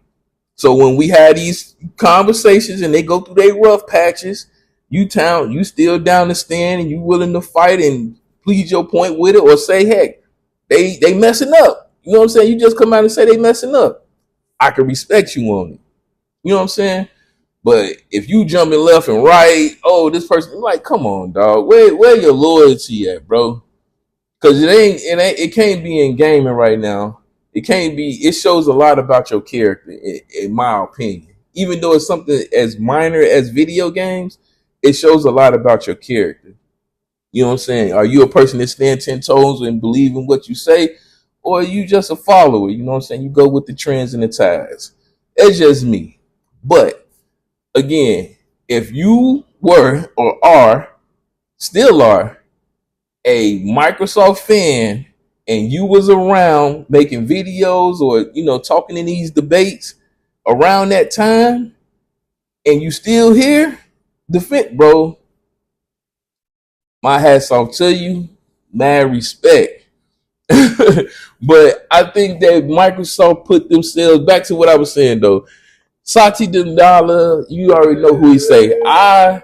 So when we have these conversations and they go through their rough patches, You still down to stand and you willing to fight and plead your point with it, or say, heck, they messing up. You know what I'm saying? You just come out and say they messing up. I can respect you on it. You know what I'm saying? But if you jumping left and right, oh, this person, like, come on, dog. Where your loyalty at, bro? Because it can't be in gaming right now. It can't be. It shows a lot about your character, in my opinion. Even though it's something as minor as video games, it shows a lot about your character. You know what I'm saying? Are you a person that stands 10 toes and believe in what you say, or are you just a follower? You know what I'm saying? You go with the trends and the tides. It's just me. But again, if you were or are still are a Microsoft fan and you was around making videos or talking in these debates around that time and you still here, defend, bro, my hat's off to you, mad respect. But I think that Microsoft put themselves back to what I was saying though. Satya Nadella, you already know who he say. I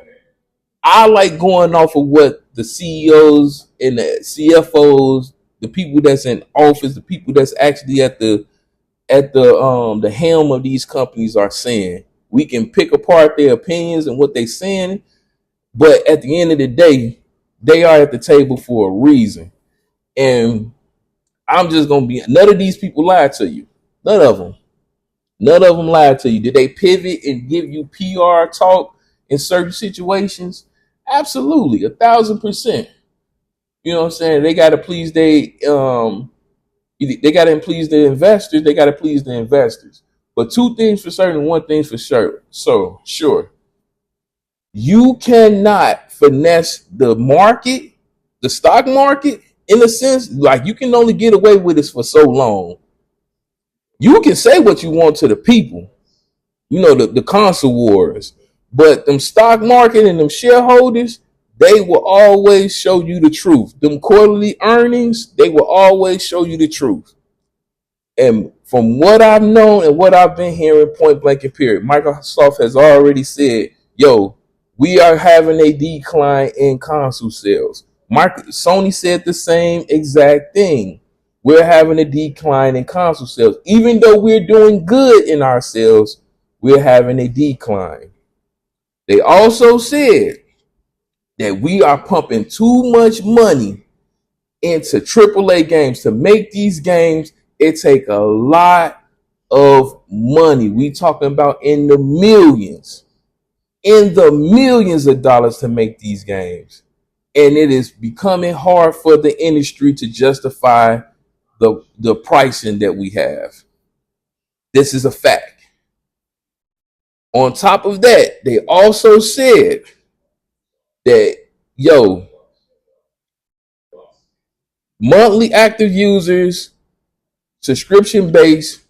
like going off of what the CEOs and the CFOs, the people that's in office, the people that's actually at the helm of these companies are saying. We can pick apart their opinions and what they're saying, but at the end of the day, they are at the table for a reason. And I'm just gonna be, none of these people lied to you. None of them. None of them lied to you. Did they pivot and give you PR talk in certain situations? Absolutely, 1,000%. You know what I'm saying? They got to please they got to please the investors. They got to please the investors. But two things for certain, one thing for sure. So sure, you cannot finesse the market, the stock market, in a sense. Like, you can only get away with this for so long. You can say what you want to the people, the console wars. But them stock market and them shareholders, they will always show you the truth. Them quarterly earnings, they will always show you the truth. And from what I've known and what I've been hearing, point blank and period, Microsoft has already said, yo, we are having a decline in console sales. Sony said the same exact thing. We're having a decline in console sales. Even though we're doing good in our sales, we're having a decline. They also said that we are pumping too much money into AAA games. To make these games, it take a lot of money. We talking about in the millions of dollars to make these games. And it is becoming hard for the industry to justify the pricing that we have. This is a fact. On top of that, they also said that, yo, monthly active users, subscription base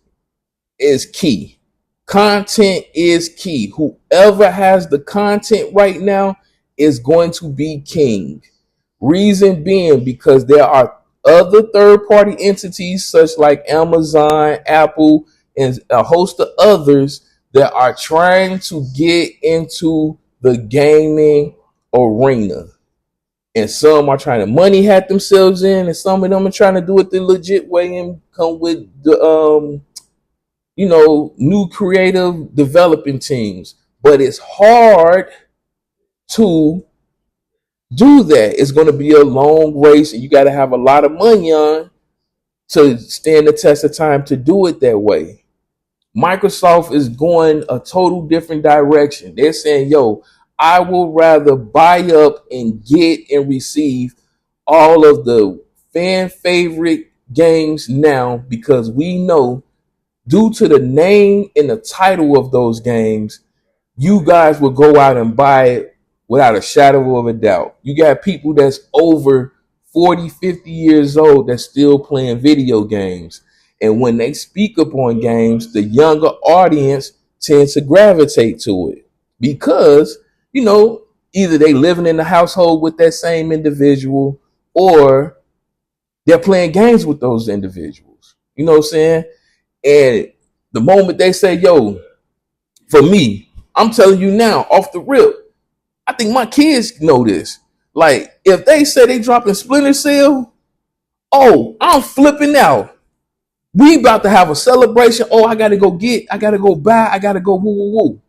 is key. Content is key. Whoever has the content right now is going to be king. Reason being, because there are other third-party entities such like Amazon, Apple, and a host of others that are trying to get into the gaming arena. And some are trying to money hack themselves in, and some of them are trying to do it the legit way and come with the new creative developing teams. But it's hard to do that. It's going to be a long race, and you got to have a lot of money on to stand the test of time to do it that way. Microsoft is going a total different direction. They're saying, yo, I will rather buy up and get and receive all of the fan favorite games now, because we know, due to the name and the title of those games, you guys will go out and buy it without a shadow of a doubt. You got people that's over 40, 50 years old that's still playing video games. And when they speak upon games, the younger audience tends to gravitate to it because, either they living in the household with that same individual, or they're playing games with those individuals. You know what I'm saying? And the moment they say, yo, for me, I'm telling you now, off the rip, I think my kids know this. Like, if they say they dropping Splinter Cell, oh, I'm flipping out. We about to have a celebration. Oh, I gotta go get, I gotta go buy, I gotta go woo woo woo.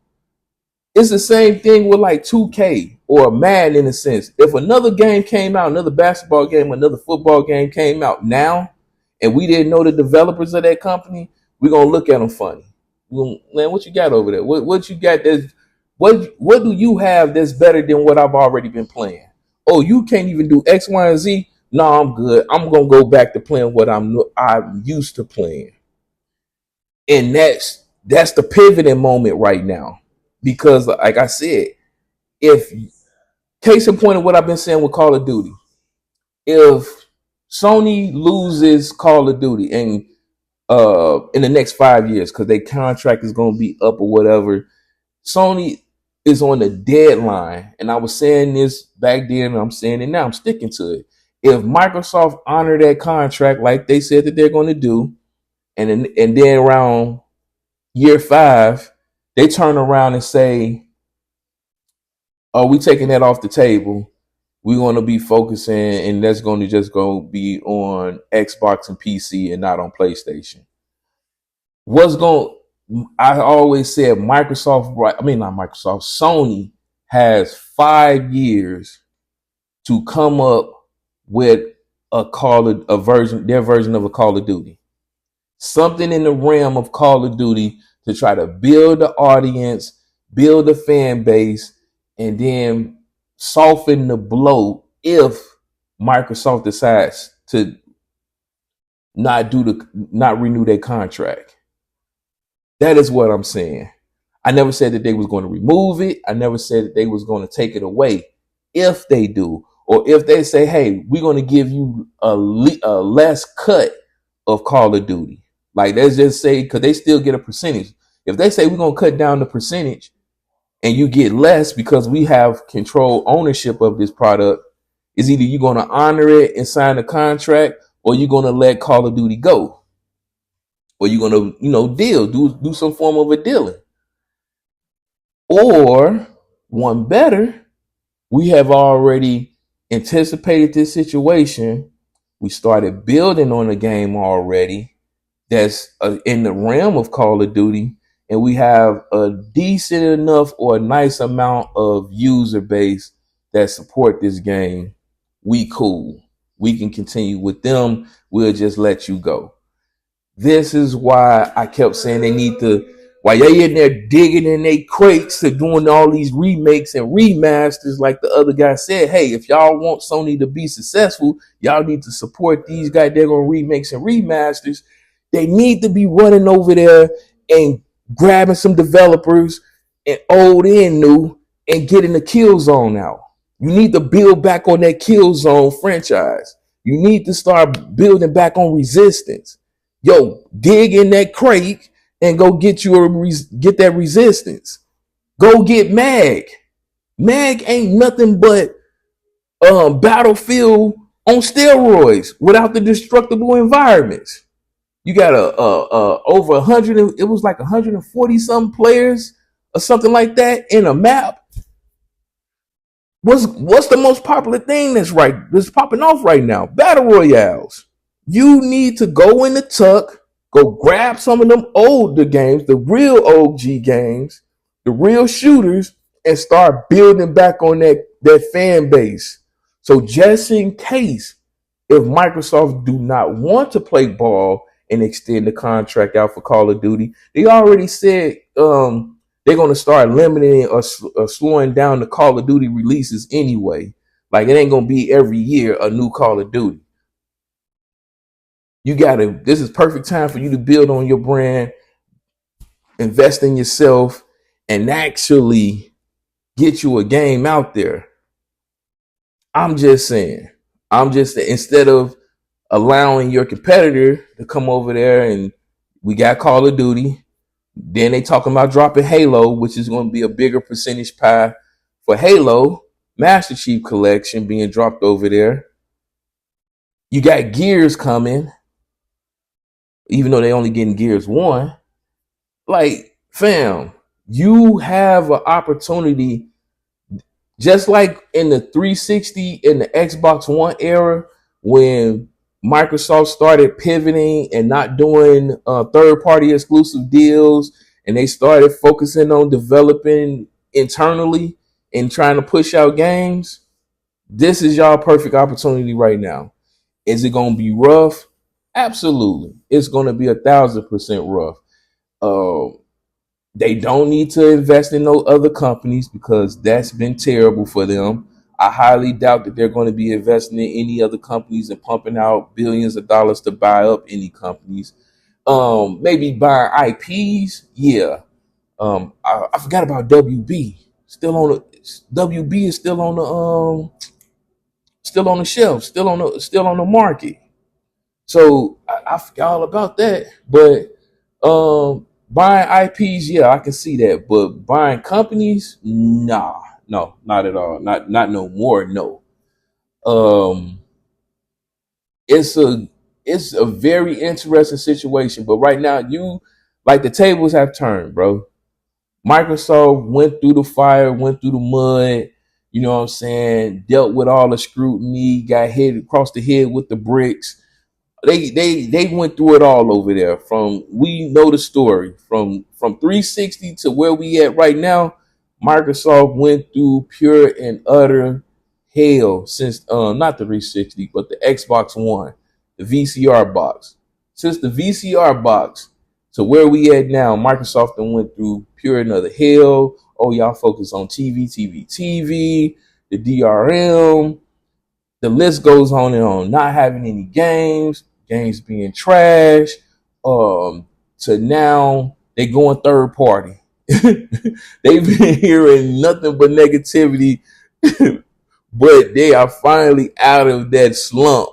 It's the same thing with like 2K or Madden in a sense. If another game came out, another basketball game, another football game came out now, and we didn't know the developers of that company, we're gonna look at them funny. Man, what you got over there? What you got that's what do you have that's better than what I've already been playing? Oh, you can't even do X, Y, and Z. No, I'm good. I'm gonna go back to playing what I'm used to playing, and that's the pivoting moment right now. Because, like I said, if case in point of what I've been saying with Call of Duty, if Sony loses Call of Duty and in the next 5 years, because their contract is gonna be up or whatever, Sony is on the deadline. And I was saying this back then, and I'm saying it now, I'm sticking to it. If Microsoft honor that contract like they said that they're gonna do, and then around year 5, they turn around and say, "Oh, we taking that off the table. We're going to be focusing, and that's going to just go be on Xbox and PC and not on PlayStation." What's going? I always said Microsoft. Right? I mean, not Microsoft. Sony has 5 years to come up with their version of a Call of Duty. Something in the realm of Call of Duty to try to build the audience, build a fan base, and then soften the blow if Microsoft decides to not renew their contract. That is what I'm saying. I never said that they was going to remove it. I never said that they was going to take it away. If they do, or if they say, "Hey, we're going to give you a less cut of Call of Duty," like let's just say, because they still get a percentage. If they say we're going to cut down the percentage and you get less because we have control ownership of this product, is either you're going to honor it and sign a contract, or you're going to let Call of Duty go, or you're going to do some form of a dealing. Or one better, we have already anticipated this situation. We started building on the game already that's in the realm of Call of Duty, and we have a decent enough or a nice amount of user base that support this game. We cool. We can continue with them. We'll just let you go. This is why I kept saying they need to, while they in there digging in their crates and doing all these remakes and remasters, like the other guy said, hey, if y'all want Sony to be successful, y'all need to support these guys. They're going to remakes and remasters. They need to be running over there and grabbing some developers and old and new and getting the Killzone out. You need to build back on that Killzone franchise. You need to start building back on Resistance. Yo, dig in that crate and go get get that Resistance. Go get Mag. Mag ain't nothing but Battlefield on steroids without the destructible environments. You got over 100. It was like 140 some players or something like that in a map. What's the most popular thing that's popping off right now? Battle royales. You need to go in the tuck, go grab some of them older games, the real OG games, the real shooters, and start building back on that fan base. So just in case, if Microsoft do not want to play ball and extend the contract out for Call of Duty, they already said they're going to start limiting or slowing down the Call of Duty releases anyway. Like, it ain't going to be every year a new Call of Duty. This is perfect time for you to build on your brand, invest in yourself, and actually get you a game out there. I'm just saying, instead of allowing your competitor to come over there, and we got Call of Duty, then they talking about dropping Halo, which is going to be a bigger percentage pie for Halo Master Chief Collection being dropped over there. You got Gears coming, even though they only getting Gears 1. Like, fam, you have an opportunity Just like in the 360 in the Xbox One era, when Microsoft started pivoting and not doing third party exclusive deals, and they started focusing on developing internally and trying to push out games. This is y'all perfect opportunity right now. Is it going to be rough? Absolutely. It's going to be 1,000% rough. Uh, they don't need to invest in no other companies because that's been terrible for them. I highly doubt that they're going to be investing in any other companies and pumping out billions of dollars to buy up any companies. Maybe buying IPs, yeah. I forgot about WB. Still on the WB is still on the shelf, still on the market. So I forgot all about that. But buying IPs, yeah, I can see that. But buying companies, nah, no, not at all. Not no more. No. Um, it's a very interesting situation. But right now, you like the tables have turned, bro. Microsoft went through the fire, went through the mud. You know what I'm saying? Dealt with all the scrutiny, got hit across the head with the bricks. They went through it all over there. From we know the story from 360 to where we at right now. Microsoft went through pure and utter hell since not the 360 but the Xbox One, the VCR box. Since the VCR box to where we at now, Microsoft done went through pure and utter hell. Oh, y'all focus on TV, the DRM, the list goes on and on. Not having any games being trash, to now they going third party. They've been hearing nothing but negativity, but they are finally out of that slump.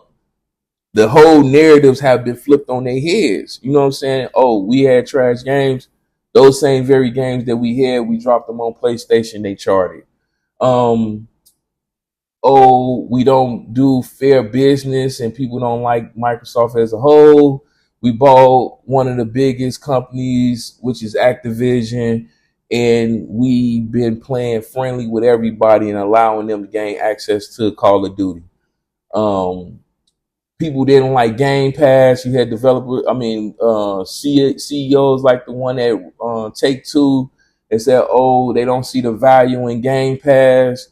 The whole narratives have been flipped on their heads. You know what I'm saying? Oh, we had trash games. Those same very games that we had, we dropped them on PlayStation. They charted. Um, oh, we don't do fair business and people don't like Microsoft as a whole. We bought one of the biggest companies, which is Activision, and we've been playing friendly with everybody and allowing them to gain access to Call of Duty. Um, People didn't like Game Pass. You had CEOs like the one at Take Two that said, oh, they don't see the value in Game Pass.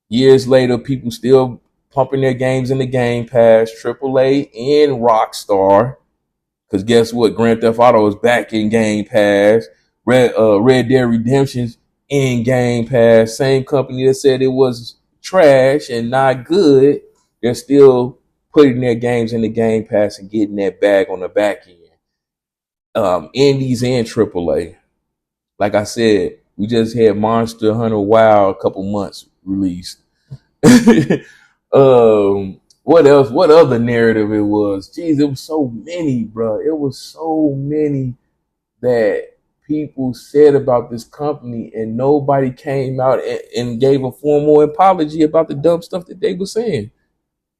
Years later, people still pumping their games in the Game Pass, AAA and Rockstar. Because guess what? Grand Theft Auto is back in Game Pass. Red Dead Redemption's in Game Pass. Same company that said it was trash and not good. They're still putting their games in the Game Pass and getting that bag on the back end. Indies and AAA. Like I said, we just had Monster Hunter WoW a couple months released. What else? What other narrative it was? Jeez, it was so many, bro. It was so many that people said about this company, and nobody came out and gave a formal apology about the dumb stuff that they were saying.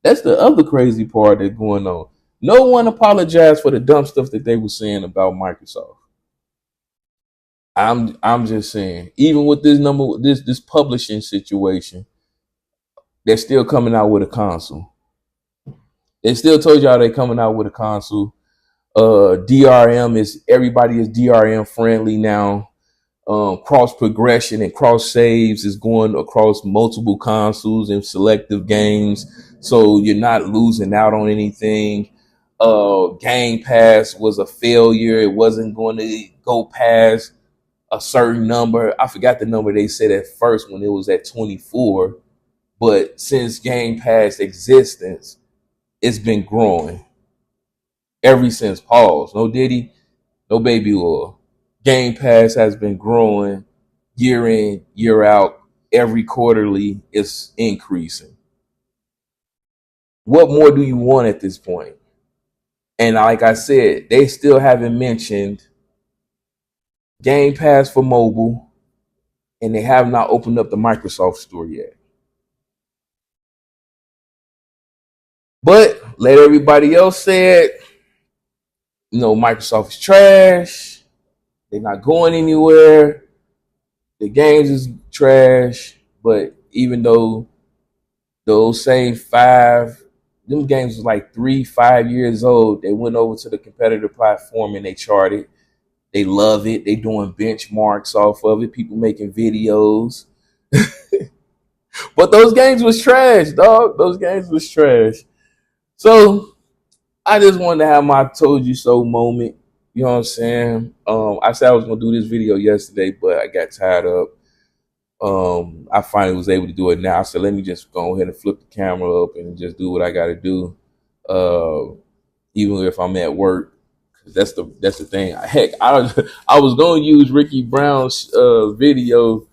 That's the other crazy part that's going on. No one apologized for the dumb stuff that they were saying about Microsoft. I'm just saying, even with this publishing situation, they're still coming out with a console. They still told y'all they're coming out with a console. DRM is everybody is DRM friendly now. Cross progression and cross saves is going across multiple consoles and selective games, so you're not losing out on anything. Game Pass was a failure. It wasn't going to go past a certain number. I forgot the number they said at first when it was at 24, but since Game Pass existence, it's been growing ever since Pause. No Diddy, no Baby Oil. Game Pass has been growing year in, year out. Every quarterly, it's increasing. What more do you want at this point? And like I said, they still haven't mentioned Game Pass for mobile, and they have not opened up the Microsoft store yet. But let everybody else say it. Microsoft is trash. They're not going anywhere. The games is trash. But even though those same five, them games was like 3, 5 years old. They went over to the competitor platform and they charted. They love it. They doing benchmarks off of it. People making videos. But those games was trash, dog. Those games was trash. So I just wanted to have my told you so moment. You know what I'm saying? I said I was gonna do this video yesterday, but I got tied up. I finally was able to do it now. So let me just go ahead and flip the camera up and just do what I got to do, even if I'm at work. That's the thing. Heck, I was gonna use Ricky Brown's video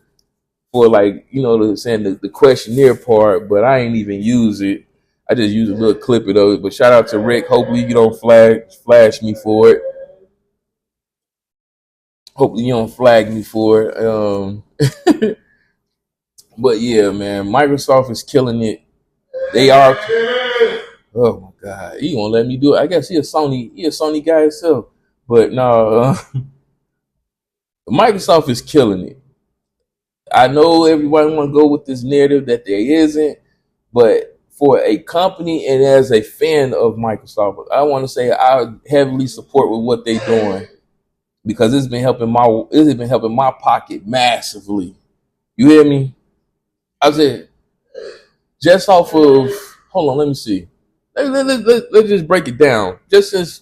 for like saying the questionnaire part, but I ain't even use it. I just use a little clip of it. But shout out to Rick. Hopefully you don't flash me for it. Hopefully you don't flag me for it. But yeah, man, Microsoft is killing it. They are. Oh my God, he won't let me do it. I guess he a Sony guy himself. But no, Microsoft is killing it. I know everybody want to go with this narrative that there isn't, but for a company and as a fan of Microsoft, I want to say I heavily support with what they're doing because it's been helping my pocket massively. You hear me? I said just off of hold on, let me see. Let's just break it down. Just since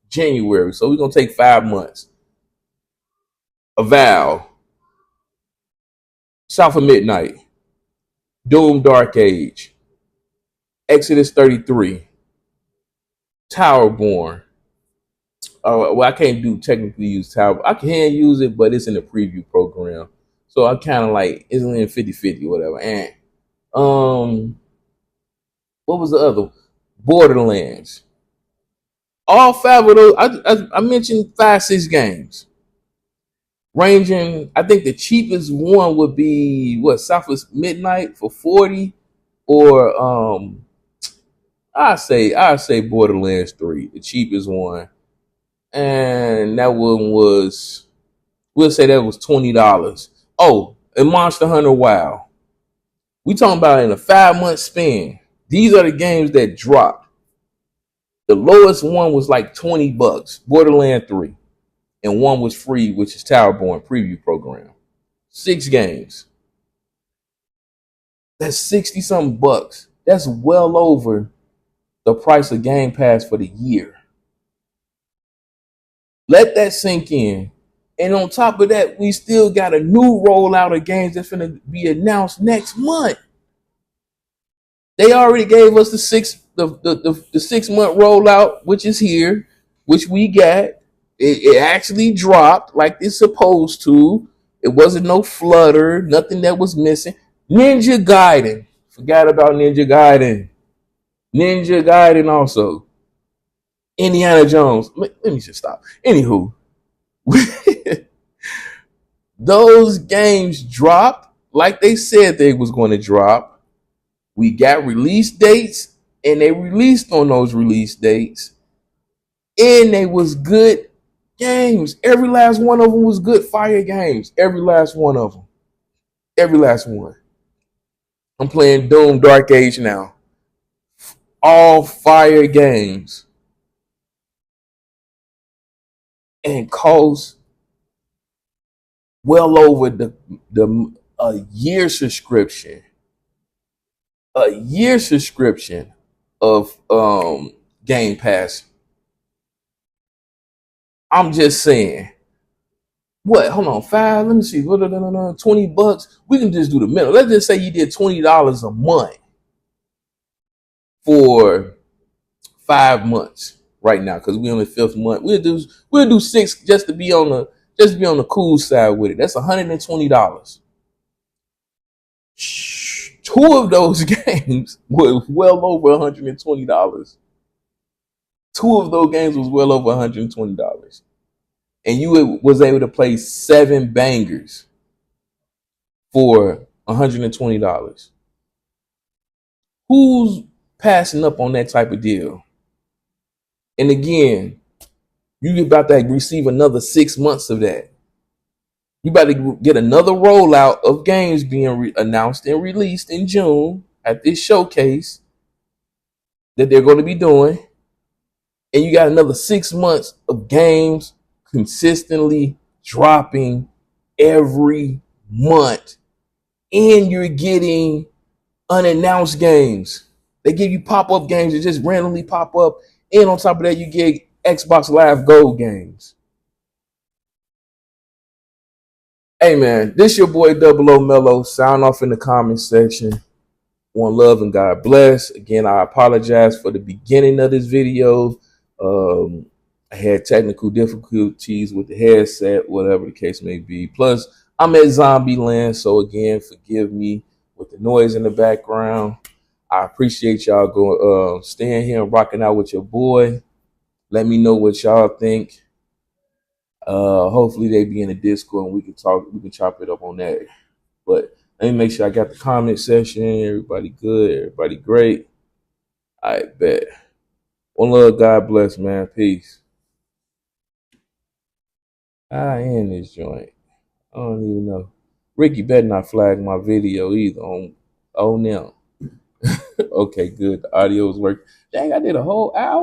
January, so we're gonna take 5 months. Avowed, South of Midnight, Doom Dark Age, Exodus 33, Towerborn. Well, I can't technically use Tower. I can use it, but it's in the preview program. So I'm kind of like, it's in 50-50 or whatever. And what was the other? Borderlands. All five of those, I mentioned 5-6 games. Ranging, I think the cheapest one would be South of Midnight for 40, or I say Borderlands 3, the cheapest one, and that one was we'll say that was $20. Oh, and Monster Hunter WoW. We talking about in a 5-month span. These are the games that dropped. The lowest one was like $20, Borderlands 3, and one was free, which is Towerborn preview program. 6 games. That's 60 something bucks. That's well over the price of Game Pass for the year. Let that sink in. And on top of that, we still got a new rollout of games that's going to be announced next month. They already gave us the 6-month rollout, which is here, which we got. It actually dropped like it's supposed to. It wasn't no flutter, nothing that was missing. Ninja Gaiden. Forgot about Ninja Gaiden. Ninja Gaiden also. Indiana Jones. Let me just stop. Anywho, those games dropped like they said they was going to drop. We got release dates, and they released on those release dates, and they was good games. Every last one of them was good fire games. Every last one of them. Every last one. I'm playing Doom Dark Age now. All fire games. And cost well over a year subscription. A year subscription of Game Pass. I'm just saying. What? Hold on, 5. Let me see. $20. We can just do the minimum. Let's just say you did $20 a month for 5 months right now, because we're on the 5th month. We'll do 6 just to be on the cool side with it. That's $120. 2 of those games was well over $120. 2 of those games was well over $120. And you was able to play 7 bangers for $120. Who's passing up on that type of deal? And again, you're about to receive another 6 months of that. You about to get another rollout of games being announced and released in June at this showcase that they're going to be doing. And you got another 6 months of games consistently dropping every month. And you're getting unannounced games. They give you pop-up games that just randomly pop up. And on top of that, you get Xbox Live Gold games. Hey man, this your boy Double O Mello. Sound off in the comment section. One love and God bless. Again, I apologize for the beginning of this video. I had technical difficulties with the headset, whatever the case may be. Plus, I'm at Zombie Land, so again, forgive me with the noise in the background. I appreciate y'all going, staying here and rocking out with your boy. Let me know what y'all think. Hopefully they be in the Discord and we can talk. We can chop it up on that. But let me make sure I got the comment section. Everybody good. Everybody great. I bet. One love. God bless, man. Peace. I end this joint. I don't even know. Ricky better not flag my video either on now. Okay, good. The audio is working. Dang, I did a whole hour.